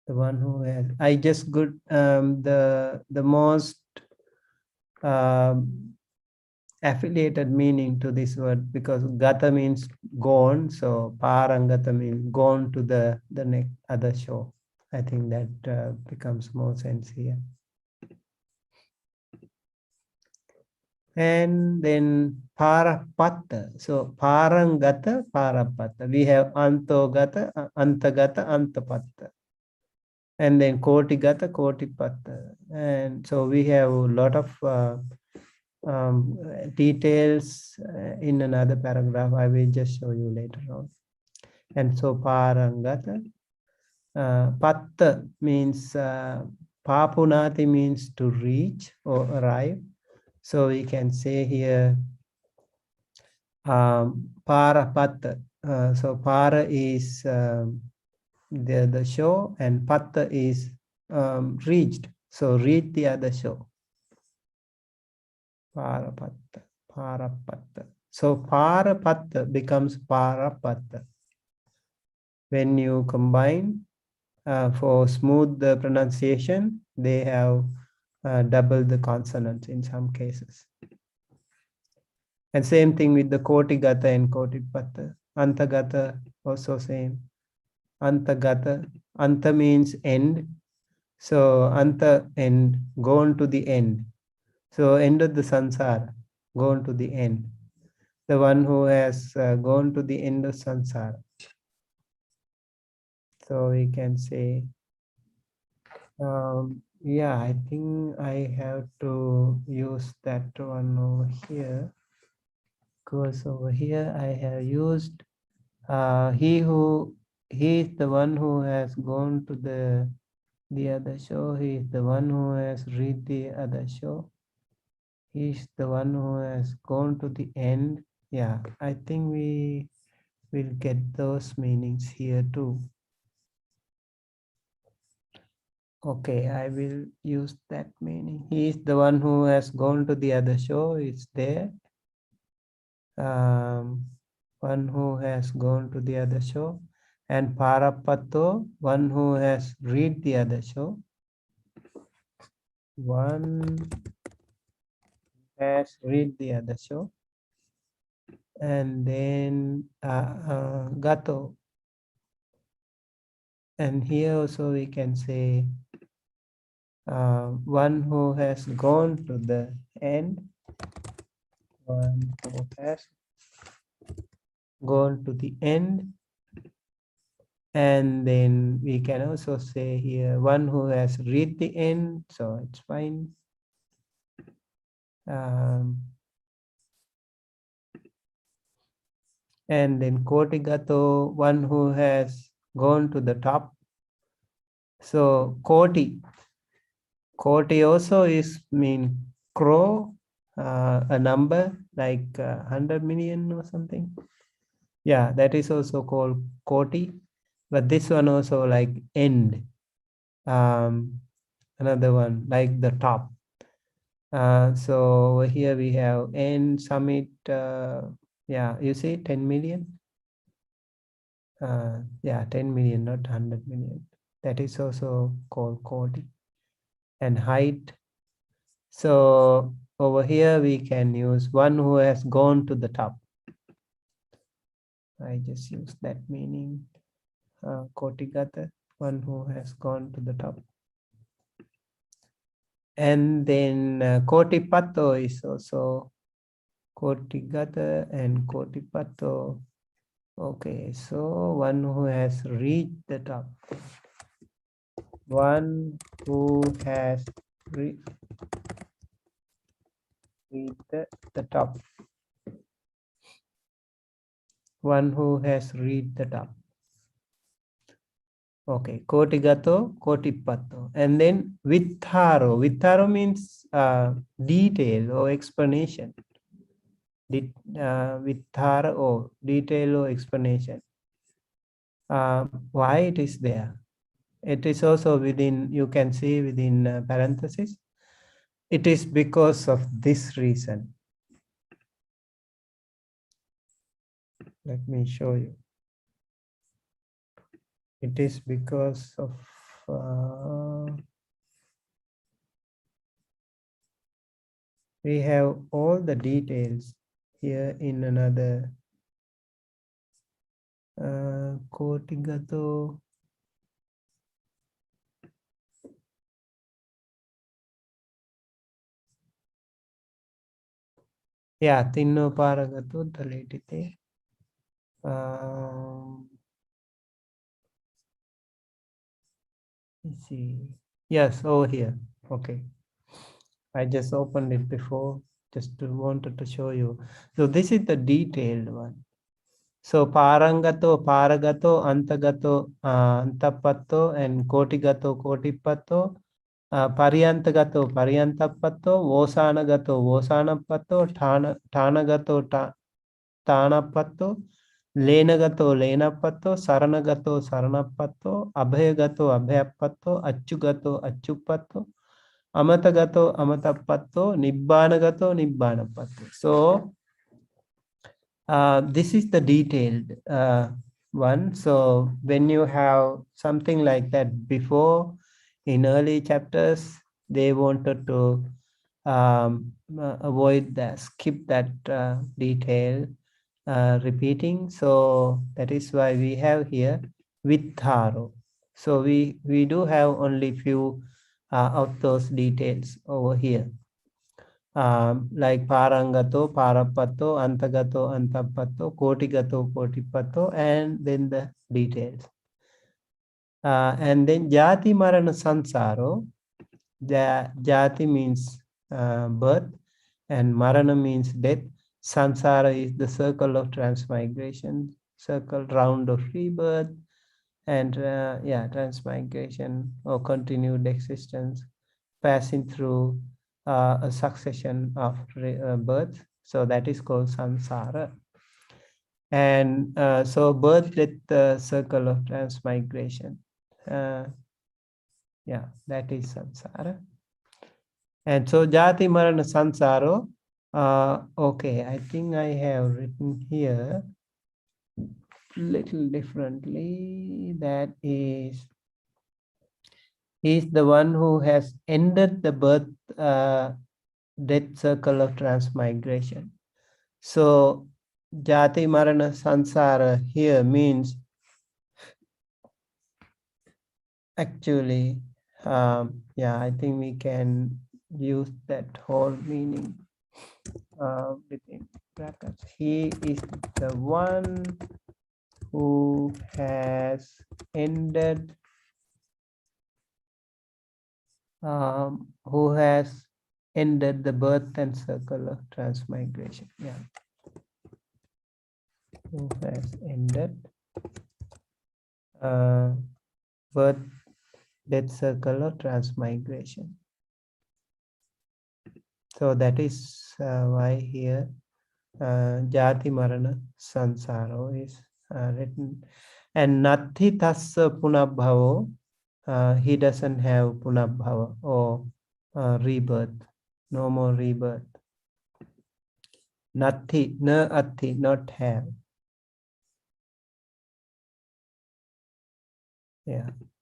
The one who has. I just got the most affiliated meaning to this word, because gata means gone. So parangata means gone to the next other show. I think that becomes more sense here. And then parapatta. So parangata, parapatta. We have antogata, antagata, antapatta. And then kotigata, kotipatta. And so we have a lot of details in another paragraph. I will just show you later on. And so parangata, patta means papunati means to reach or arrive. So we can say here parapatta. So para is the show, and patta is reached. So reach the other show. Parapatta, parapatta. So parapatta becomes parapatta when you combine. For smooth pronunciation, they have double the consonants in some cases. And same thing with the kotigata and kotipatta. Antagata also same. Antagata. Anta means end. So anta, end, gone to the end. So end of the sansara, gone to the end. The one who has gone to the end of sansara. So we can say, I think I have to use that one over here, because over here I have used he is the one who has gone to the other shore. He is the one who has reached the other shore. He is the one who has gone to the end. Yeah, I think we will get those meanings here too. Okay, I will use that meaning. He is the one who has gone to the other shore. It's there. One who has gone to the other shore. And parapato, one who has reached the other shore. One has reached the other shore. And then gato. And here also we can say one who has gone to the end. One who has gone to the end. And then we can also say here one who has reached the end, so it's fine. And then kotigato, one who has gone to the top. So koti also is mean crow, a number like 100 million or something. Yeah, that is also called koti. But this one also like end. Another one like the top. So over here we have end, summit. You see 10 million. 10 million, not 100 million. That is also called koti. And height. So over here we can use one who has gone to the top. I just use that meaning. Kotigata, one who has gone to the top. And then Kotipato is also Kotigata and Kotipato. Okay, so one who has reached the top. One who has reached the top. One who has reached the top. Okay, Kotigato, Kotipato. And then Vitharo. Vitharo means detail or explanation. Vitharo or detail or explanation. Why it is there? It is also within, you can see within parentheses. It is because of this reason. Let me show you. It is because of we have all the details here in another Kotigato. Yeah, Tinno Paragato Daletite. Let's see. Yes, over here. Okay. I just opened it before, just wanted to show you. So this is the detailed one. So Parangato, Paragato, Antagato, Antapato, and Kotigato, Kotipato, Pariantagato, Pariantapato, Vosanagato, Vosanapato, Tanagato, Tanapato, Lenagato, Lenapato, Saranagato, Saranapato, Abhayagato, Abhayapato, Achugato, Achupato, Amatagato, Amatapato, Nibbanagato, Nibbanapato. So this is the detailed one. So when you have something like that before, in early chapters, they wanted to avoid that, skip that detail repeating. So that is why we have here Vitharo. So we do have only few of those details over here. Like Parangato, Parapato, Antagato, Antapato, Kotigato, Kotipato, and then the details. And then Jati Marana Sansaro. Jati means birth and Marana means death. Sansara is the circle of transmigration, circle round of rebirth, and transmigration or continued existence, passing through a succession of births. So that is called samsara. And so birth, death, circle of transmigration. That is samsara. And so jati marana sansaro. Okay, I think I have written here little differently. That is, the one who has ended the birth death circle of transmigration. So jati marana sansara here means actually I think we can use that whole meaning within brackets. He is the one who has ended the birth and circle of transmigration. Who has ended birth, death circle of transmigration. So that is why here jati marana sansaro is written. And nati tassa punabhavo, he doesn't have punabhava or rebirth, no more rebirth. Nati, na ati, not have.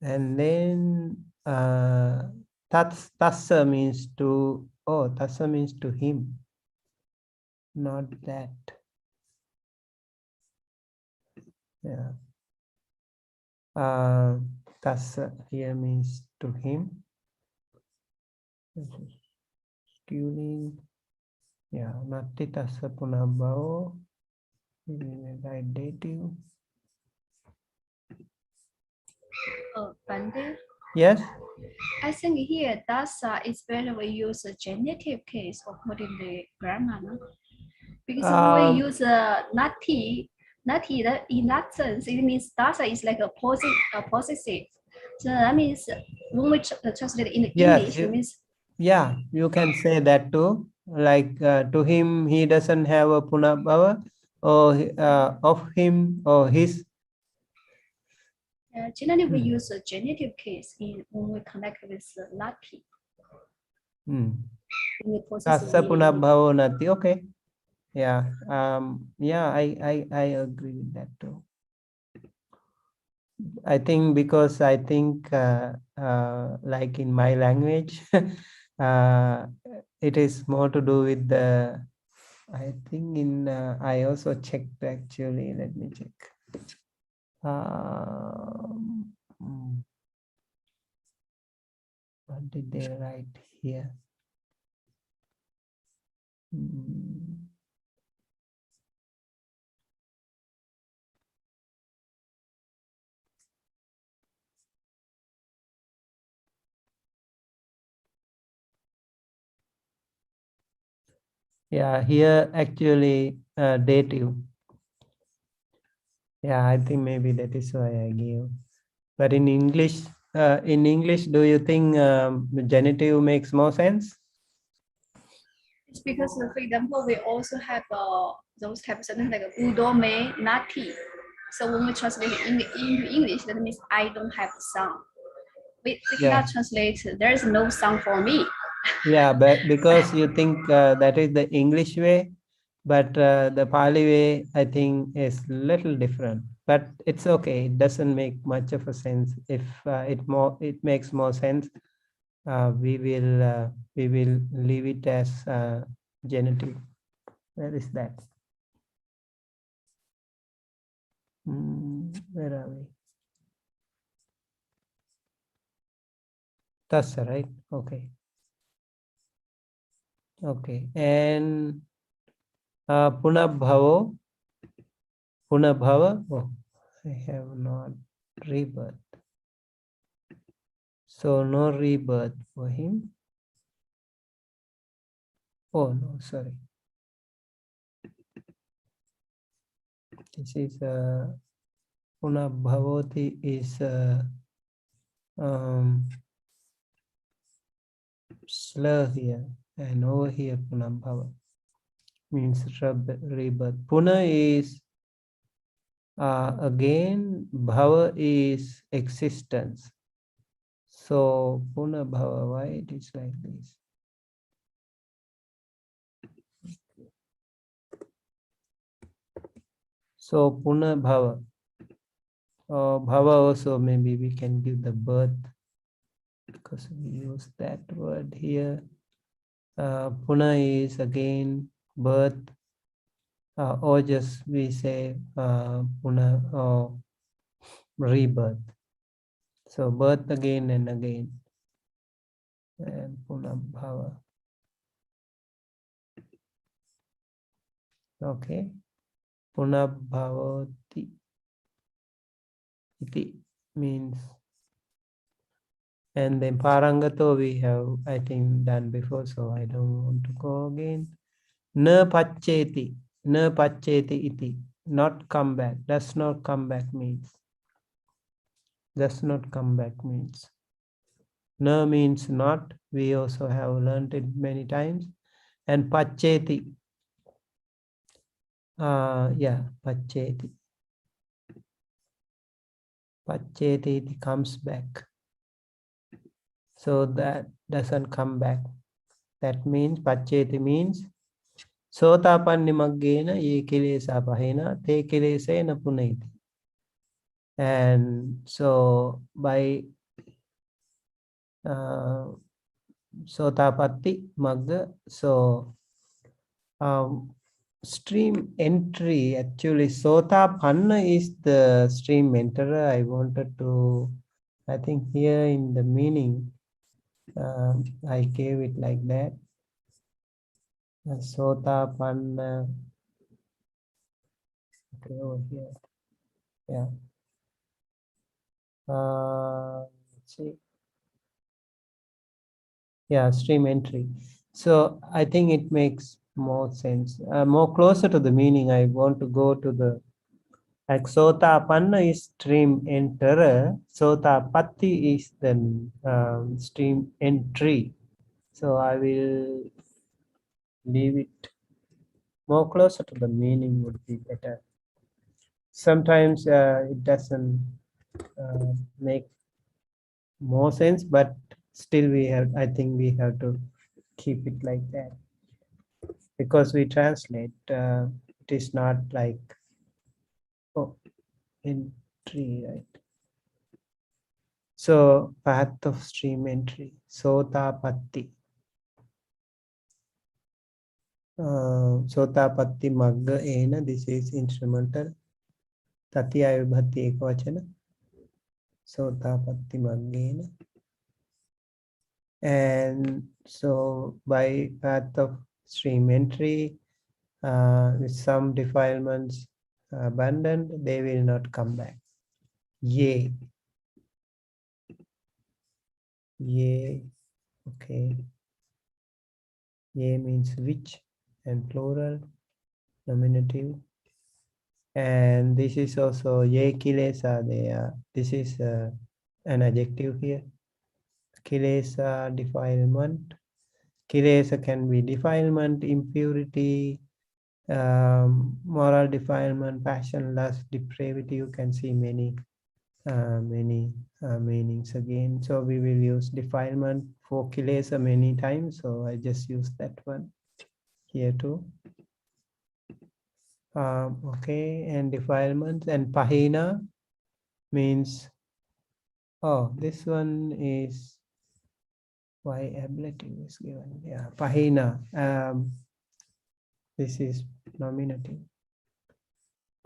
And then Tassa means to, oh, tassa means to him, not that. Yeah. Tassa here means to him. Skewing. Yeah, natti tassa punabhavo. Right dative. Bande, Yes. I think here dasa is better we use a genitive case according to the grammar, no? Because when we use nati, that in that sense it means dasa is like a possessive. So that means when we translate it in English, it means Yeah, you can say that too. Like to him, he doesn't have a punabhava, or of him or his. generally we use a genitive case when we connect with nati. Tassa punabhavo nati. Okay. Yeah. Yeah, I agree with that too. I think because I think like in my language, it is more to do with the, I think in, I also checked actually, let me check. What did they write here? Yeah, here actually dative. Yeah, I think maybe that is why I gave. But in English, do you think genitive makes more sense? It's because, for example, we also have those types of things like udome, nati. So when we translate it into English, that means I don't have sound. We cannot translate, there is no sound for me. Yeah, but because you think that is the English way, but the Pali way, I think, is little different. But it's okay. It doesn't make much of a sense. If it makes more sense, we will leave it as genitive. Where is that? Where are we? Tassa, right? Okay. Okay. And punabhavo. Punabhava. Oh, I have not rebirth. So no rebirth for him. Oh no, sorry. This is punabhavoti is slur here, and over here punabhava means rebirth. Puna is again, bhava is existence. So punabhava, why it is like this? So punabhava. Bhava also, maybe we can give the birth, because we use that word here. Puna is again birth, or just we say puna or rebirth. So birth again and again, and punabhava. Okay, punabhavati. Iti means, and then parangato we have, I think, done before, so I don't want to go again. Na paccheti, iti, not come back, does not come back means. Does not come back means. Na means not, we also have learned it many times. And paccheti, yeah, paccheti. Paccheti, it comes back. So that doesn't come back. That means, paccheti means, sotapanni maggena ye kilesa pahena te kilesena punaiti. And so by Sotapatti Magga. So stream entry, actually Sotapanna is the stream enterer. I wanted to, I think here in the meaning I gave it like that. Sotapanna. Okay, over here. Yeah. Let's see. Yeah, stream entry. So I think it makes more sense, more closer to the meaning. I want to go to the, like Sotapanna is stream enterer, Sotapatti is the stream entry. So I will leave it more closer to the meaning would be better. Sometimes it doesn't make more sense, but still we have, I think we have to keep it like that, because we translate, it is not like, oh, entry, right? So path of stream entry, Sotapatti. Sotapatti Magga Ena, this is instrumental. Tatiya Vibhatti Ekvachana. Sotapatti Maggena. And so by path of stream entry, with some defilements abandoned, they will not come back. Ye. Ye. Okay. Ye means which and plural, nominative. And this is also ye kilesa. This is an adjective here. Kilesa, defilement. Kilesa can be defilement, impurity, moral defilement, passion, lust, depravity. You can see many meanings again. So we will use defilement for kilesa many times. So I just use that one here too. Okay, and defilements, and pahina means, oh, this one is why ablative is given. Yeah, pahina. This is nominative.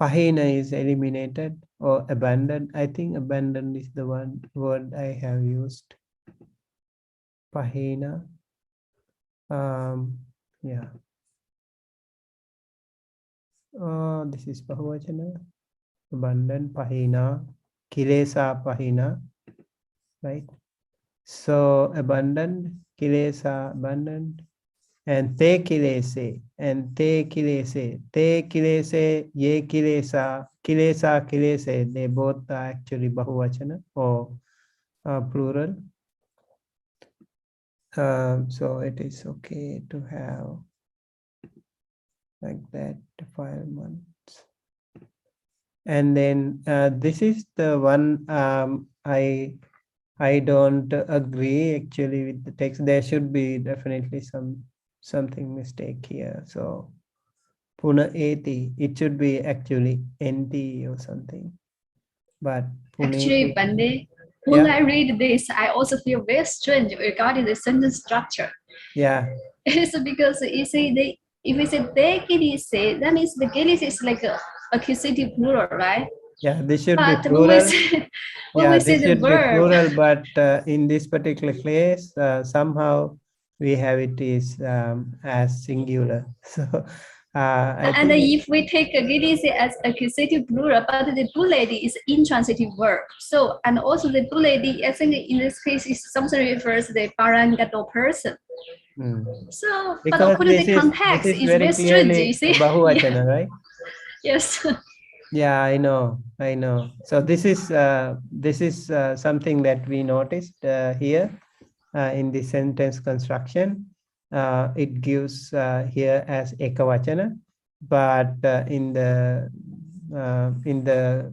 Pahina is eliminated or abandoned. I think abandoned is the one word I have used. Pahina. Yeah. This is Bahuvachana. Abandoned, pahina. Kilesa, pahina. Right? So abandoned, kilesa, abandoned. And te kilese, and te kilese, ye kilesa, kilese, they both are actually Bahuvachana or plural. So it is okay to have like that defilements. And then this is the one I don't agree actually with the text. There should be definitely something mistake here. So Puna eti, it should be actually NT or something. But Actually, Bande, when yeah. I read this, I also feel very strange regarding the sentence structure. Yeah. It's because you say they, if we say they kilise, that means the kilise is like a accusative plural, right? Yeah, this should but be plural. When we say the verb, plural, but in this particular case, somehow we have it is as singular. So, and if we take kilise as accusative plural, but the buledi is intransitive verb. So, and also the buledi, I think in this case, is something refers to the Parangato person. So, because but according to the context, this is it's very strange, clearly you see? Bahuvachana, Yeah. right? Yes. Yeah, I know. So this is something that we noticed here in the sentence construction. It gives here as ekavachana, but in the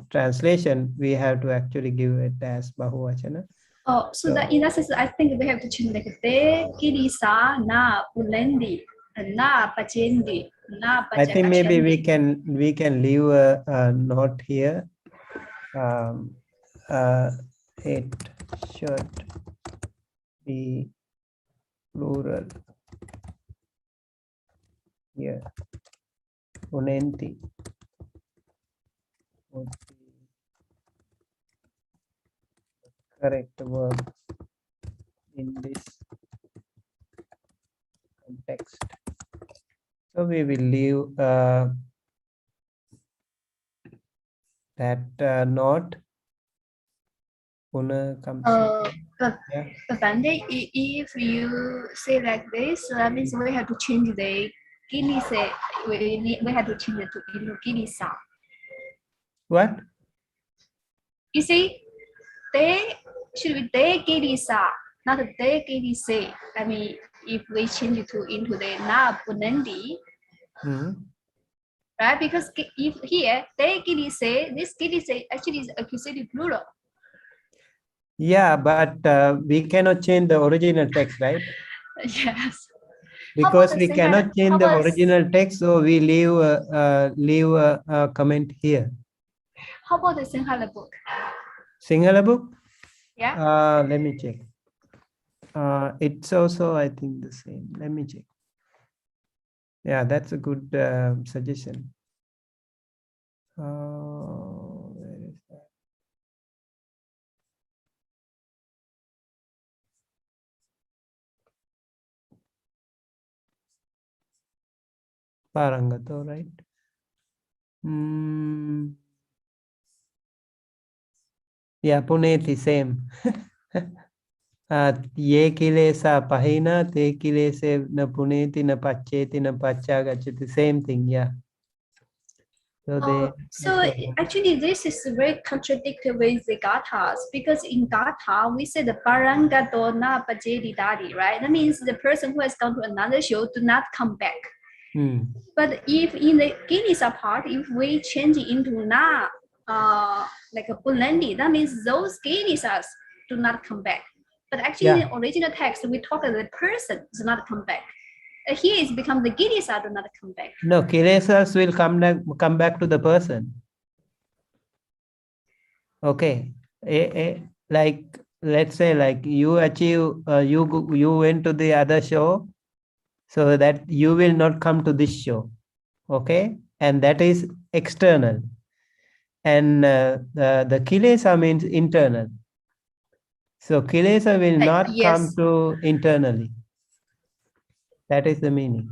translation we have to actually give it as bahuvachana. Oh, so that in that sense, I think we have to change like te kilisa na pulendi na pachendi na. I think maybe we can leave a note here. It should be plural. Here, punenti would be correct verb in this context. So we will leave that note. Puna comes. But Yeah. Bande, if you say like this, that means we have to change the Gilisa. We have to change it to into Gilisa. What? You see, they should be de Gilisa, not de Gilise. I mean, if we change it to into the na punendi, right? Because if here de Gilise, this Gilise actually is accusative plural. Yeah, but we cannot change the original text, right? Yes. Because we cannot change the original text, so we leave a comment here. How about the Sinhala book? Sinhala book? Yeah. Let me check. It's also, I think, the same. Let me check. Yeah, that's a good suggestion. Where is that? Parangato, right? Yeah, Puneti, same. Ye kilesa pahina, te kilese na puneti na pacheti na pachagachati. Same thing, yeah. So Actually, this is very contradictory with the gathas, because in gatha we say the parangato na pajedi dadi, right? That means the person who has gone to another show do not come back. But if in the Gilisa part, if we change it into na, like a Pulendi, that means those Gilisas do not come back. But actually, in the original text, we talk about the person does not come back. Here it's become the Gilisa do not come back. No, Kilesas will come back to the person. Okay. Like, let's say, like you achieve, you went to the other show, so that you will not come to this show. Okay. And that is external. And the Kilesa means internal. So Kilesa will not come to internally. That is the meaning.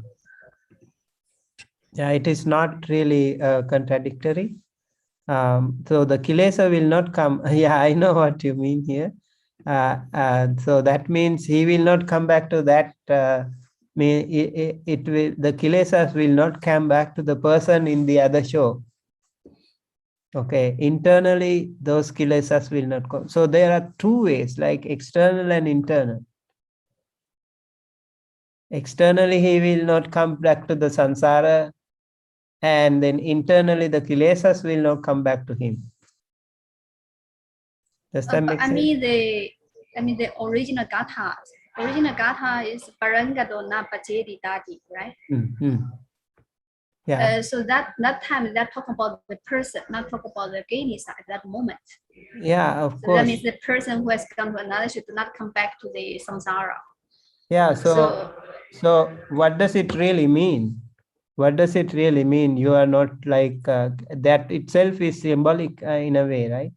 Yeah, it is not really contradictory. So the Kilesa will not come. Yeah, I know what you mean here. So that means he will not come back to that. It will, the Kilesas will not come back to the person in the other show. Okay, internally those Kilesas will not come. So there are two ways, like external and internal. Externally, he will not come back to the samsara, and then internally the Kilesas will not come back to him. Does that make sense? I mean the original gatha. Original gatha is parangado na pajedi dadi, right? Yeah. So that time they're talking about the person, not talk about the Gilisa at that moment. Yeah, of course. That means the person who has come to another should not come back to the samsara. Yeah, so what does it really mean? What does it really mean? You are not like, that itself is symbolic in a way, right?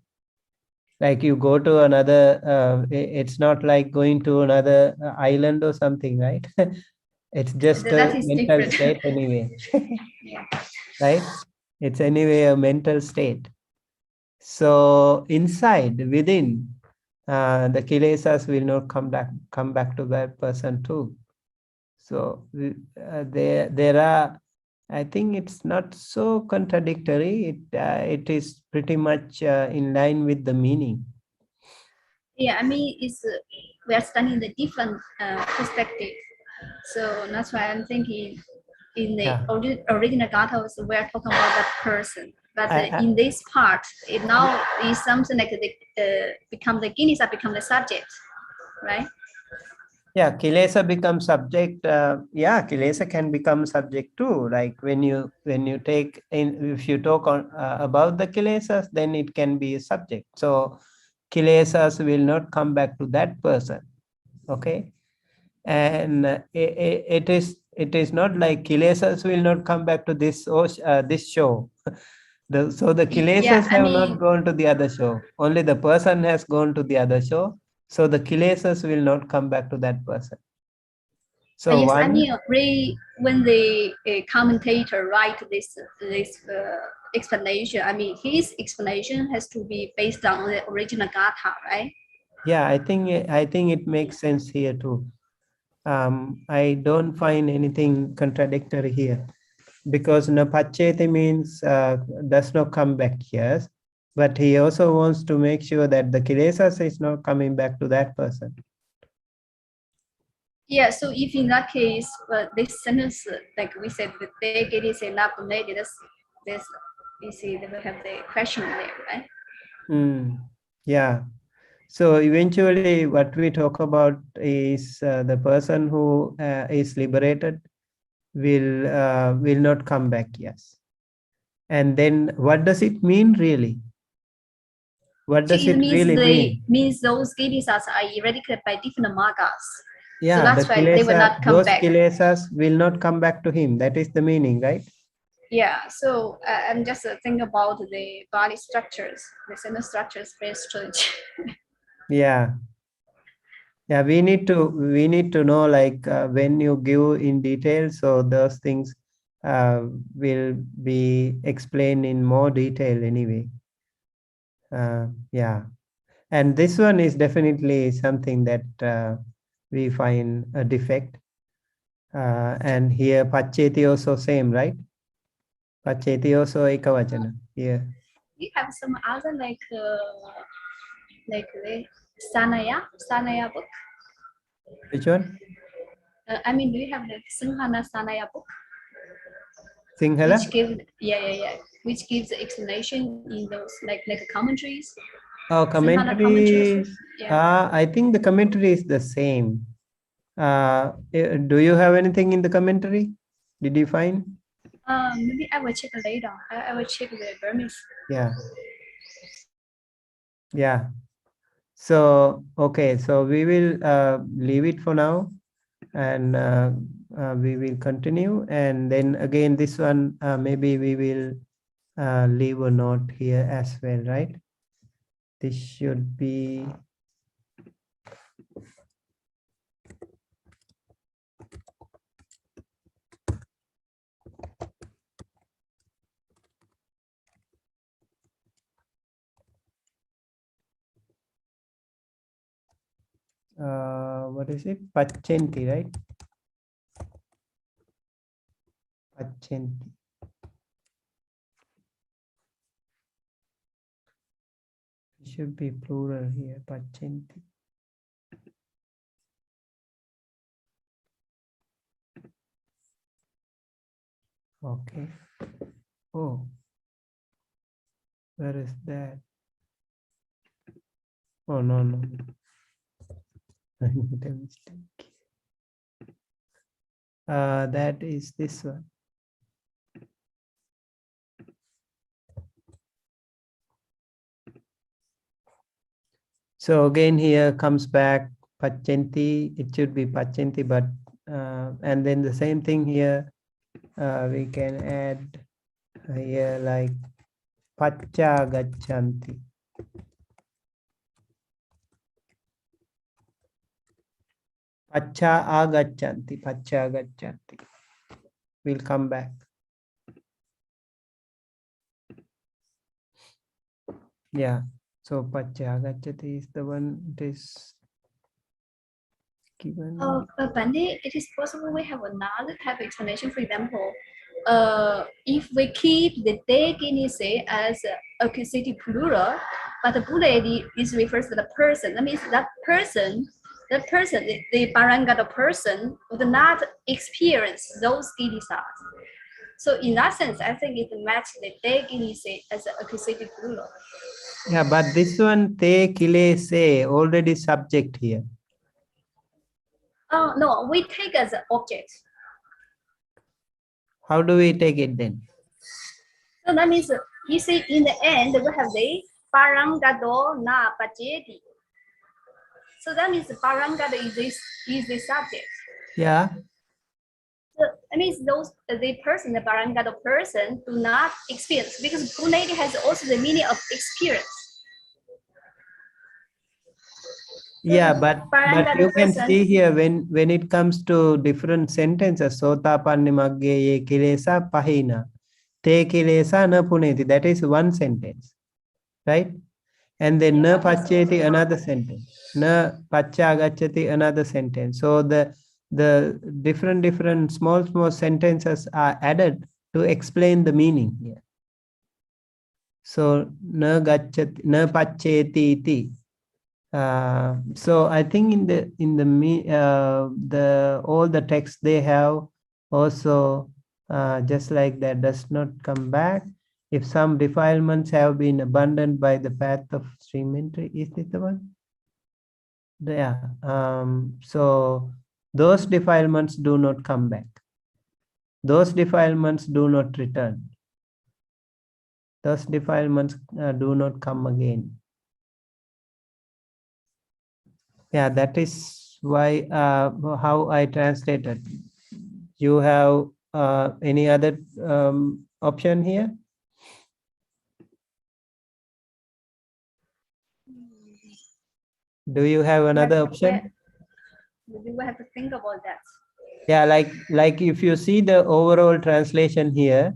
Like you go to another, it's not like going to another island or something, right? It's just a mental different. state anyway. Yeah. Right? It's anyway a mental state. So inside, within, the Kilesas will not come back to that person too. So there are, I think it's not so contradictory. It is pretty much in line with the meaning. Yeah, I mean, it's we are studying the different perspective. So that's why I'm thinking in the original gathas, we're talking about that person. But in this part, it now is something like the become the Gilesa become the subject, right? Yeah, Kilesa becomes subject. Yeah, Kilesa can become subject too. Like when you take in, if you talk on about the Kilesas, then it can be a subject. So Kilesas will not come back to that person. Okay. And it is not like kilesas will not come back to this this show. So the kilesas I have mean, not gone to the other show. Only the person has gone to the other show. So the kilesas will not come back to that person. So yes, I one, mean, when the commentator write this explanation, I mean, his explanation has to be based on the original Gatha, right? yeah, I think it makes sense here too. I don't find anything contradictory here, because napacheti means does not come back, yes, but he also wants to make sure that the kilesas is not coming back to that person. Yeah, so if in that case, this sentence, like we said, the take it is enough related, this, you see, they will have the question there, right? Yeah. So eventually what we talk about is the person who is liberated will not come back, yes. And then what does it mean really? What does it really mean? Means those kilesas are eradicated by different margas. Yeah, so that's why they will not come those back. kilesas will not come back to him. That is the meaning, right? Yeah, so I'm just thinking about the body structures, the sentence structures very strange. Yeah. Yeah, we need to know, like when you give in detail, so those things will be explained in more detail anyway. Yeah, and this one is definitely something that we find a defect. And here pacheti also same, right? Pacheti also ekavachana. Yeah. You have some other like the Sanaya book. Which one? I mean, do you have the Singhana Sanaya book? Sinhala? Which gives the explanation in those like commentaries. Oh, commentaries. Yeah. I think the commentary is the same. Do you have anything in the commentary? Did you find? Maybe I will check later. I will check the Burmese. Yeah. Yeah. So, okay. So we will leave it for now, and we will continue. And then again, this one, maybe we will leave a note here as well, right? This should be. What is it? Pachenti, right? Pachenti. It should be plural here. Pachenti. Okay. Oh, where is that? Oh, no. I made a mistake. That is this one. So again, here comes back Pachenti. It should be Pachenti, but and then the same thing here. We can add here like Pacha Gachanti. Pacha Agachanti. Pacha Gachanti. We'll come back. Yeah. So Pacha Gacchati is the one it is given. Bande, it is possible we have another type of explanation. For example, if we keep the deginise as accusative plural, but the Buddha is refers to the person. That means that person, the Parangata person would not experience those gilisas. So in that sense, I think it matches the deginise as accusative plural. Yeah, but this one te kile se already subject here. Oh no, we take as an object. How do we take it then? So that means you see in the end we have the parang gado na pacheti. So that means Parangada is the subject. Yeah. So that means the person, the Parangada person, do not experience, because Puneti has also the meaning of experience. Yeah, but you can person, see here when it comes to different sentences, sotapanni magge ye kilesa pahina, te kilesa na puneti. That is one sentence, right? And then na paccheti another sentence, na paccha agacchati another sentence. So the different small sentences are added to explain the meaning here. So na gacchati, na paccheti iti. So I think in the all the texts they have also just like that, does not come back if some defilements have been abandoned by the path of stream entry. Is it the one? Yeah. So those defilements do not come back. Those defilements do not return. Those defilements do not come again. Yeah, that is why how I translated. You have any other option here? Do you have another option? We will have to think about that. Yeah, like if you see the overall translation here.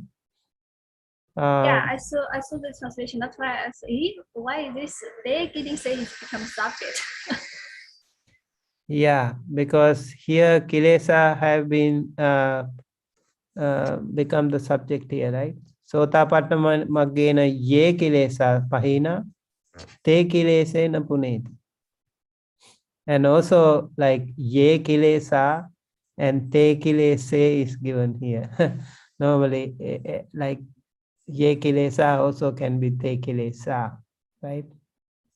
Yeah, I saw the translation. That's why I said, why is this? They didn't say it's become subject. Yeah, because here kilesa have been become the subject here, right? Sotapanna maggena ye kilesa pahina, te kilese na puneti. And also like ye kilesa and te kilese is given here. Normally like ye kilesa also can be te kilesa, right?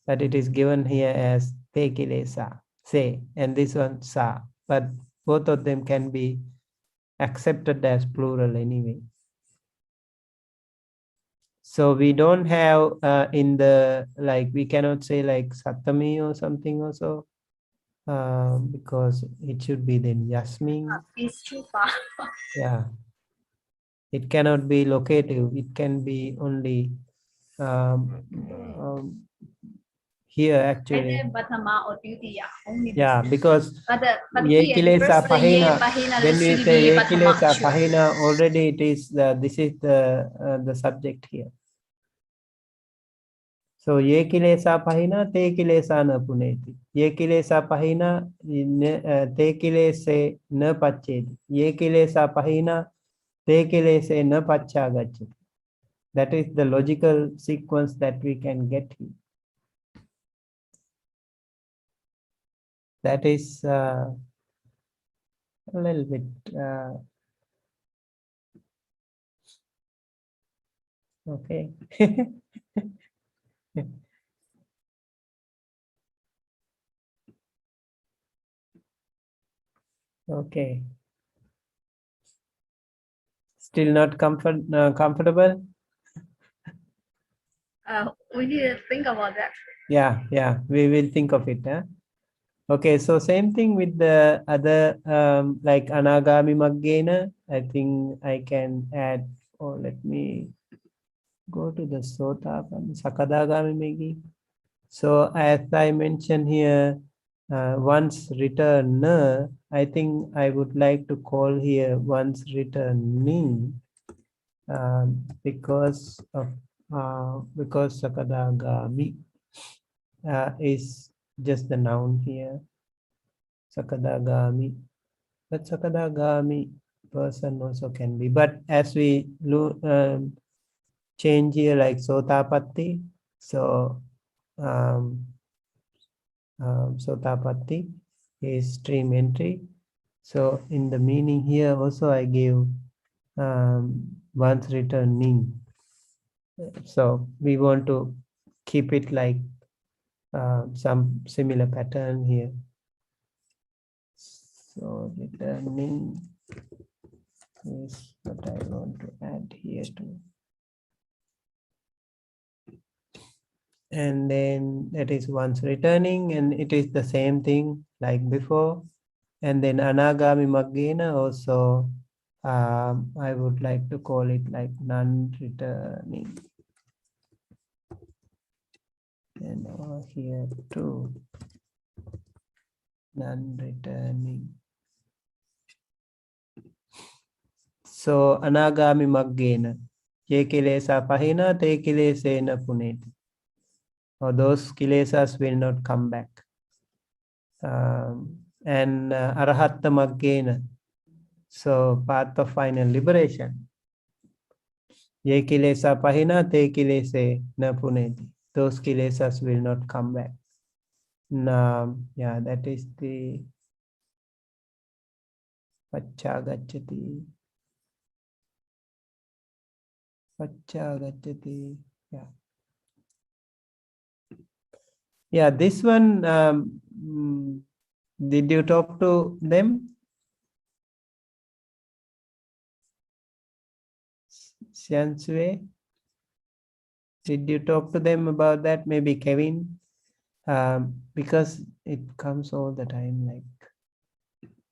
But it is given here as te kilesa, say, and this one sa. But both of them can be accepted as plural anyway. So we don't have in the, like, we cannot say like satami or something also. Because it should be then Yasmin. It's too far. Yeah. It cannot be locative. It can be only here actually. Only Yeah, because but ye here, kilesa pahina, when we say ye kilesa sure. pahina, already it is this is the subject here. So ye kilesa pahina te kilesa na puneti. Ye kilesa pahina te kilese na paccheti. Ye kilesa pahina te kilese na paccha gacchati. That is the logical sequence that we can get here. That is a little bit okay. Okay. Still not comfortable? We need to think about that. Yeah, we will think of it. Huh? Okay, so same thing with the other like anagami maggena. I think I can add, or let me go to the sotapanna sakadagami maybe. So as I mentioned here, once returner, I think I would like to call here once returning because sakadagami is just the noun here. Sakadagami, but sakadagami person also can be. But as we change here like sotapatti, so sotapatti is stream entry. So in the meaning here also I give once returning. So we want to keep it like some similar pattern here. So returning is what I want to add here too. And then that is once returning, and it is the same thing like before. And then Anagami Maggena also, I would like to call it like non-returning. And over here too, non-returning. So Anagami Maggena, ye kilesa pahina te kilesena puneti. Or those kilesas will not come back. And Arahatta Maggena, so path of final liberation. Ye kilesa pahina te kilese na puneti. Those kilesas will not come back. Now, yeah, that is the Pachagachati. Pachagachati. Yeah. Yeah, this one, did you talk to them? Xiansui? Did you talk to them about that? Maybe Kevin? Because it comes all the time, like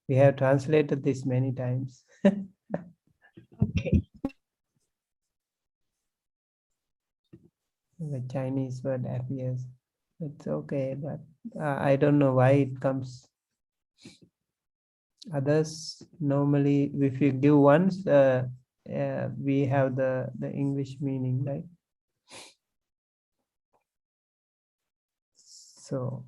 we have translated this many times. Okay. The Chinese word appears. It's okay, but I don't know why it comes. Others, normally, if you give once, we have the English meaning, right? So,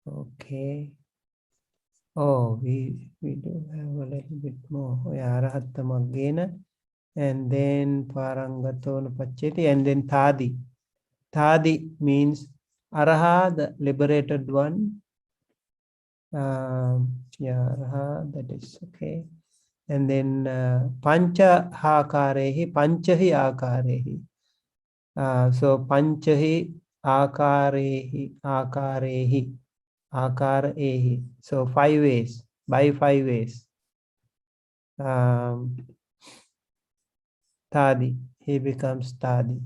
okay. Oh, we do have a little bit more. Yeah, Arahatta Maggena, and then Parangatona Pacheti, and then Thadi. Thadi means Araha, the liberated one. Yeah, Araha, that is okay. And then Pancha Hakarehi, Panchahi Akarehi. So Panchahi Akarehi, Akarehi. Akar Ehi. So 5 ways, by 5 ways. Tadi, he becomes Tadi.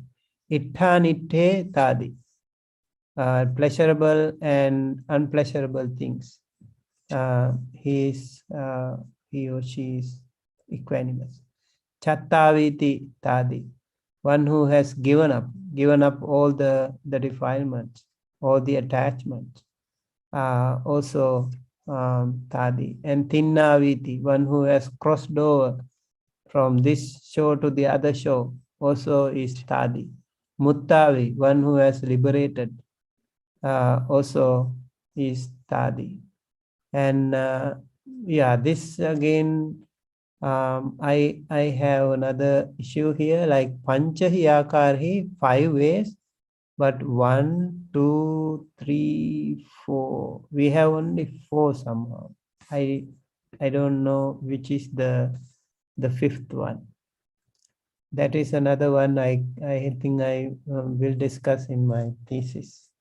Ittanitte Tadi. Pleasurable and unpleasurable things. He or she is equanimous. Chattaviti Tadi. One who has given up all the defilements, all the attachments. Also Tadi. And Tinnaviti, one who has crossed over from this shore to the other shore, also is Tadi. Muttavi, one who has liberated, also is Tadi. And yeah, this again, I have another issue here, like Panchahi Akarhi, 5 ways. But 1, 2, 3, 4. We have only 4 somehow. I don't know which is the 5th one. That is another one I think I will discuss in my thesis.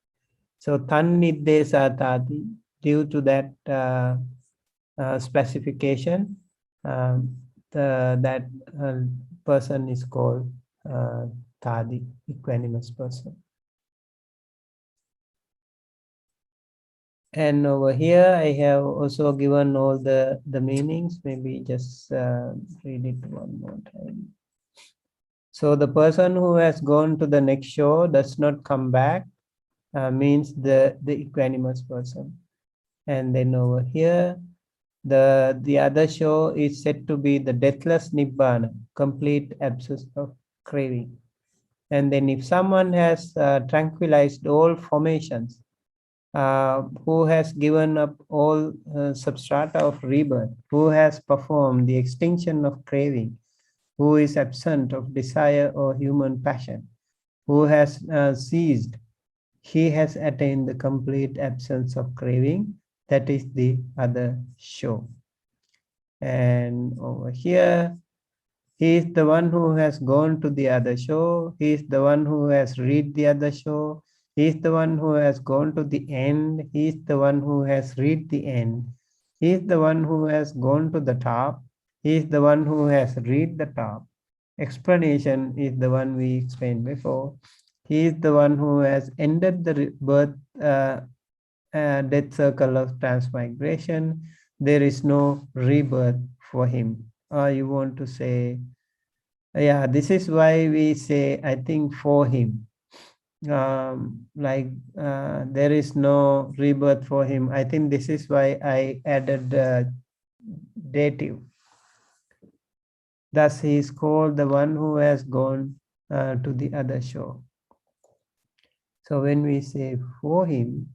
So Mahaniddesa Tadi, due to that specification, that person is called Tadi, equanimous person. And over here, I have also given all the meanings. Maybe just read it one more time. So the person who has gone to the next shore does not come back, means the equanimous person. And then over here, the other shore is said to be the deathless Nibbana, complete absence of craving. And then if someone has tranquilized all formations, who has given up all substrata of rebirth, who has performed the extinction of craving, who is absent of desire or human passion, who has ceased, he has attained the complete absence of craving. That is the other shore. And over here, he is the one who has gone to the other shore. He is the one who has reached the other shore. He is the one who has gone to the end. He is the one who has reached the end. He is the one who has gone to the top. He is the one who has reached the top. explanation is the one we explained before. He is the one who has ended the birth, death circle of transmigration. There is no rebirth for him. Or you want to say, yeah, this is why we say, I think, for him. There is no rebirth for him. I think this is why I added dative. Thus, he is called the one who has gone to the other shore. So when we say for him,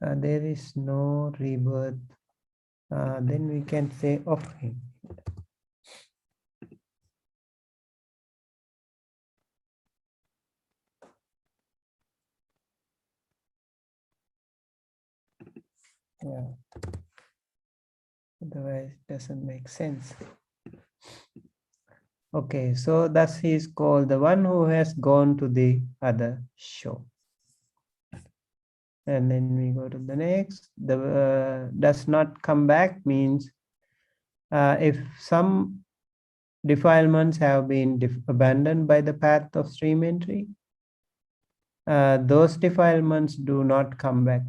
there is no rebirth, then we can say of him. Yeah. Otherwise, it doesn't make sense. Okay, so thus he is called the one who has gone to the other shore. And then we go to the next. The does not come back means if some defilements have been abandoned by the path of stream entry, those defilements do not come back,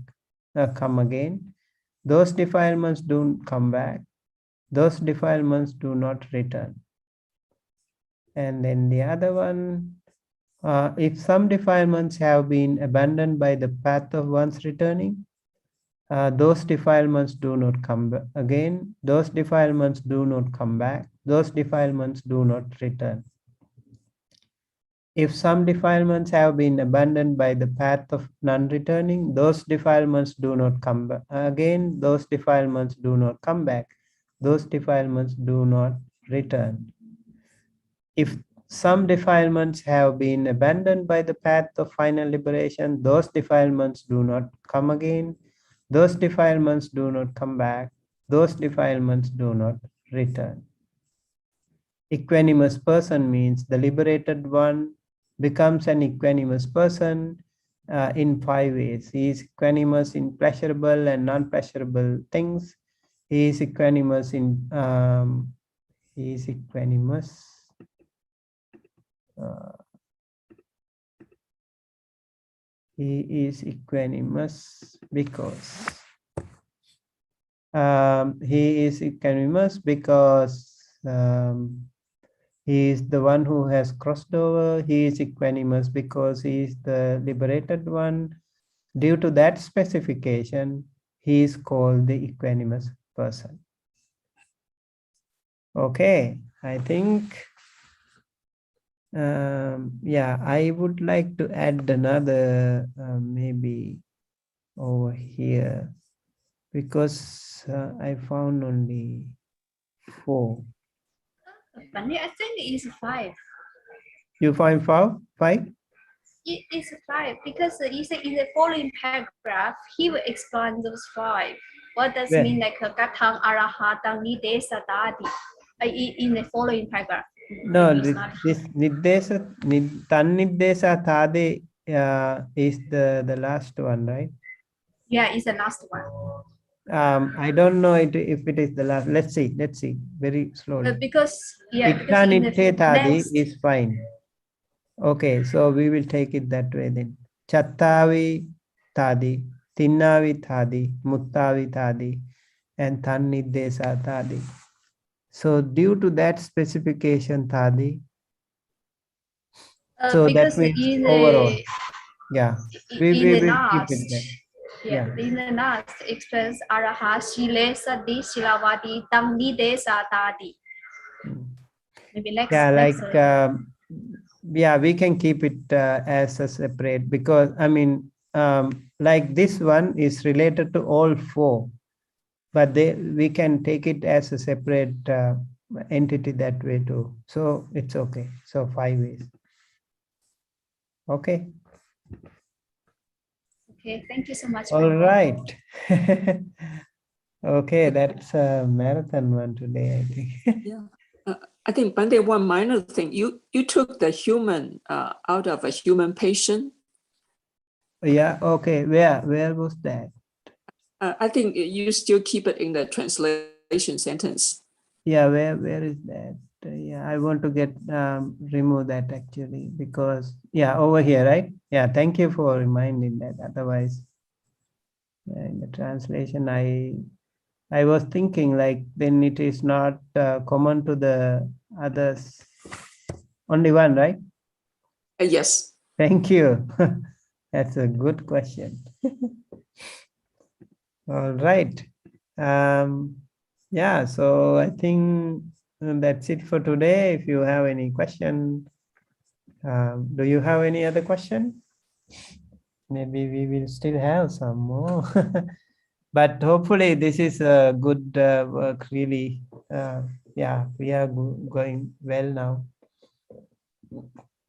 come again. Those defilements don't come back. Those defilements do not return. And then the other one, if some defilements have been abandoned by the path of one's returning, those defilements do not come back again. Those defilements do not come back. Those defilements do not return. If some defilements have been abandoned by the path of non-returning, those defilements do not come back again. Those defilements do not come back. Those defilements do not return. If some defilements have been abandoned by the path of final liberation, those defilements do not come again. Those defilements do not come back. Those defilements do not return. Equanimous person means the liberated one becomes an equanimous person in 5 ways. He is equanimous in pleasurable and non-pleasurable things. He is equanimous in he is equanimous. He is equanimous because he is the one who has crossed over. He is equanimous because he is the liberated one. Due to that specification, he is called the equanimous person. Okay, I think yeah, I would like to add another maybe over here, because I found only 4. But I think it's 5. You find 5? It is 5 because you say in the following paragraph, he will explain those 5. What does Where? mean like Gatang, Araha, Mahaniddesa, in the following paragraph? No, this Niddesa, Tanniddesa Thade is the last one, right? Yeah, it's the last one. I don't know if it is the last. Let's see very slowly. Because in Ittanitte the Thadi next, is fine. Okay, so we will take it that way then. Chattavi Thadi, Tinnavi Thadi, Muttavi Thadi, and Tanniddesa Thadi. So due to that specification Thadi, so that means overall. Yeah, we will keep it there. Yeah, in the last express Araha, Shile, Sadi, Shilavati, Mahaniddesa, Tadi. Maybe next. Yeah, next, yeah, we can keep it as a separate, because I mean, like this one is related to all 4, but we can take it as a separate entity that way too. So it's okay. So 5 ways. Okay. Okay, thank you so much. All right. Okay, that's a marathon one today, I think. Yeah. I think Bande, one minor thing, you took the human out of a human patient. Yeah, okay. Where was that? I think you still keep it in the translation sentence. Yeah, where is that? yeah, I want to get remove that actually, because yeah, over here, right? Yeah, thank you for reminding that. Otherwise, yeah, in the translation, I was thinking like then it is not common to the others. Only one, right? Yes. Thank you. That's a good question. All right. Yeah, so I think that's it for today. If you have any question, do you have any other question? Maybe we will still have some more. But hopefully this is a good work, really. Yeah, we are going well now.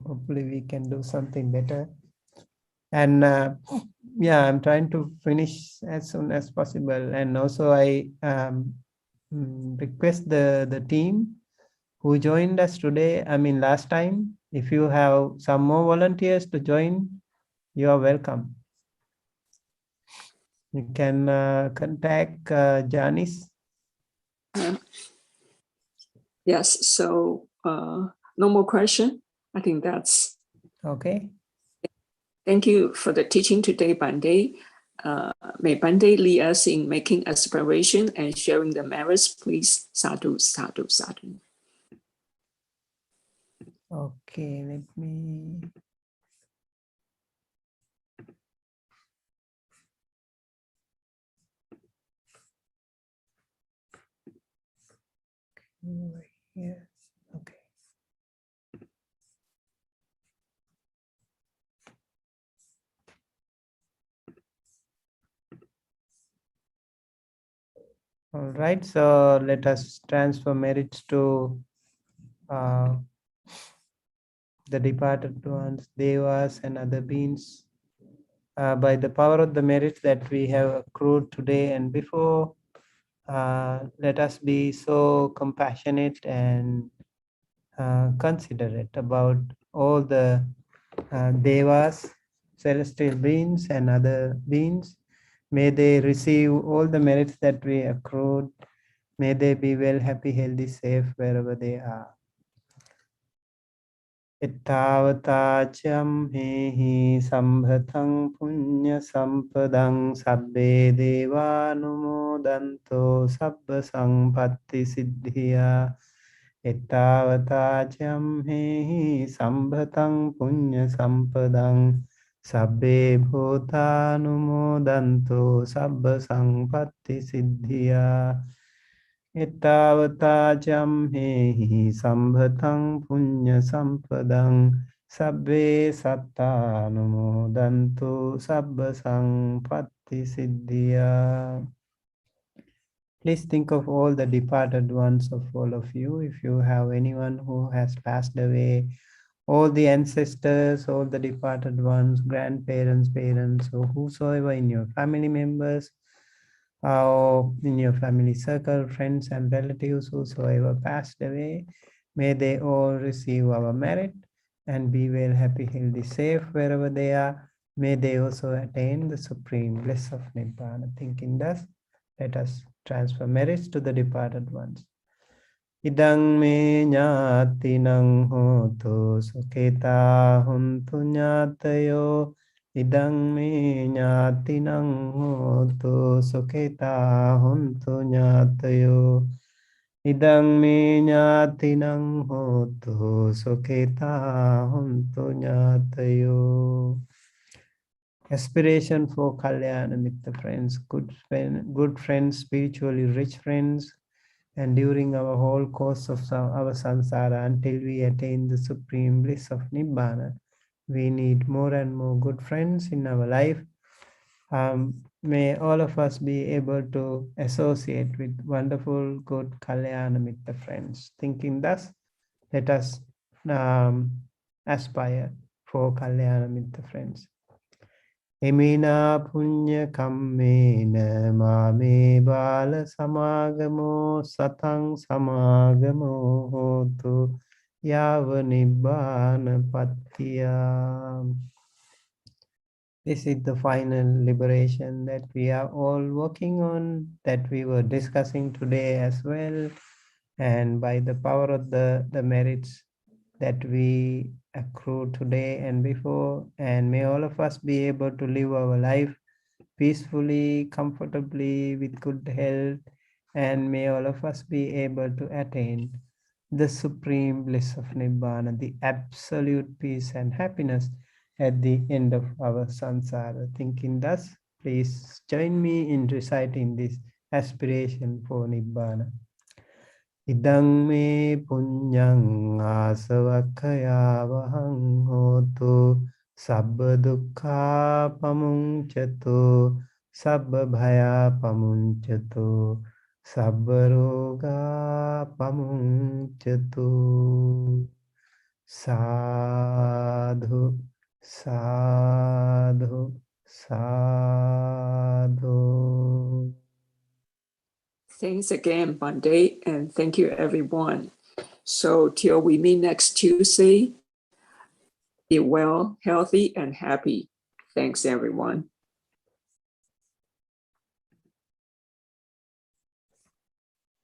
Hopefully we can do something better. And yeah, I'm trying to finish as soon as possible. And also I request the team who joined us today, I mean last time, if you have some more volunteers to join, you are welcome. You can contact Janice. Yes. So no more question. I think that's Okay. thank you for the teaching today, Bande. May Bande lead us in making aspiration and sharing the merits, please. Sadhu, sadhu, sadhu. Okay, let me. Over here. Okay. All right, so let us transfer merits to the departed ones, devas and other beings. By the power of the merits that we have accrued today and before, let us be so compassionate and considerate about all the devas, celestial beings and other beings. May they receive all the merits that we accrued. May they be well, happy, healthy, safe wherever they are. Ittavata hehi sambhatang punya sampadang sabbe devanumodanto sabba sampatti siddhiya. Ittavata hehi sambhatang punya sampadang sabbe bhutanumodanto sabba sampatti siddhiya. Ettavata hehi sambhatang punya sampadang sabbe sattanumodantu sabba sampatti siddhya. Please think of all the departed ones of all of you. If you have anyone who has passed away, all the ancestors, all the departed ones, grandparents, parents, or whosoever in your family members, or in your family circle, friends and relatives whosoever passed away, may they all receive our merit and be well, happy, healthy, safe wherever they are. May they also attain the supreme bliss of Nibbana. Thinking thus, let us transfer merits to the departed ones. Idang me ñātinang hotu suketa huntu ñātayo. Idang me ñātinang hotu suketa huntu ñātayo. Idang me ñātinang hotu suketa huntu ñātayo. Aspiration for Kalyana Mitta friends, good friends, spiritually rich friends, and during our whole course of our samsara until we attain the supreme bliss of Nibbana, we need more and more good friends in our life. May all of us be able to associate with wonderful, good Kalyana Mitta friends. Thinking thus, let us aspire for Kalyana Mitta friends. Emina punya kammena mame bala samagamo satang samagamo hotu yava nibbana pattiya. This is the final liberation that we are all working on, that we were discussing today as well. And by the power of the merits that we accrue today and before, and may all of us be able to live our life peacefully, comfortably, with good health, and may all of us be able to attain the supreme bliss of Nibbana, the absolute peace and happiness at the end of our samsara. Thinking thus, please join me in reciting this aspiration for Nibbana. Idang me punyang asavakkaya vahang hotu sabba dukkha pamunchato sabba bhaya pamunchato sabba roga pamunchato. Sadhu, sadhu, sadhu. Thanks again, Bande, and thank you, everyone. So till we meet next Tuesday, be well, healthy, and happy. Thanks, everyone.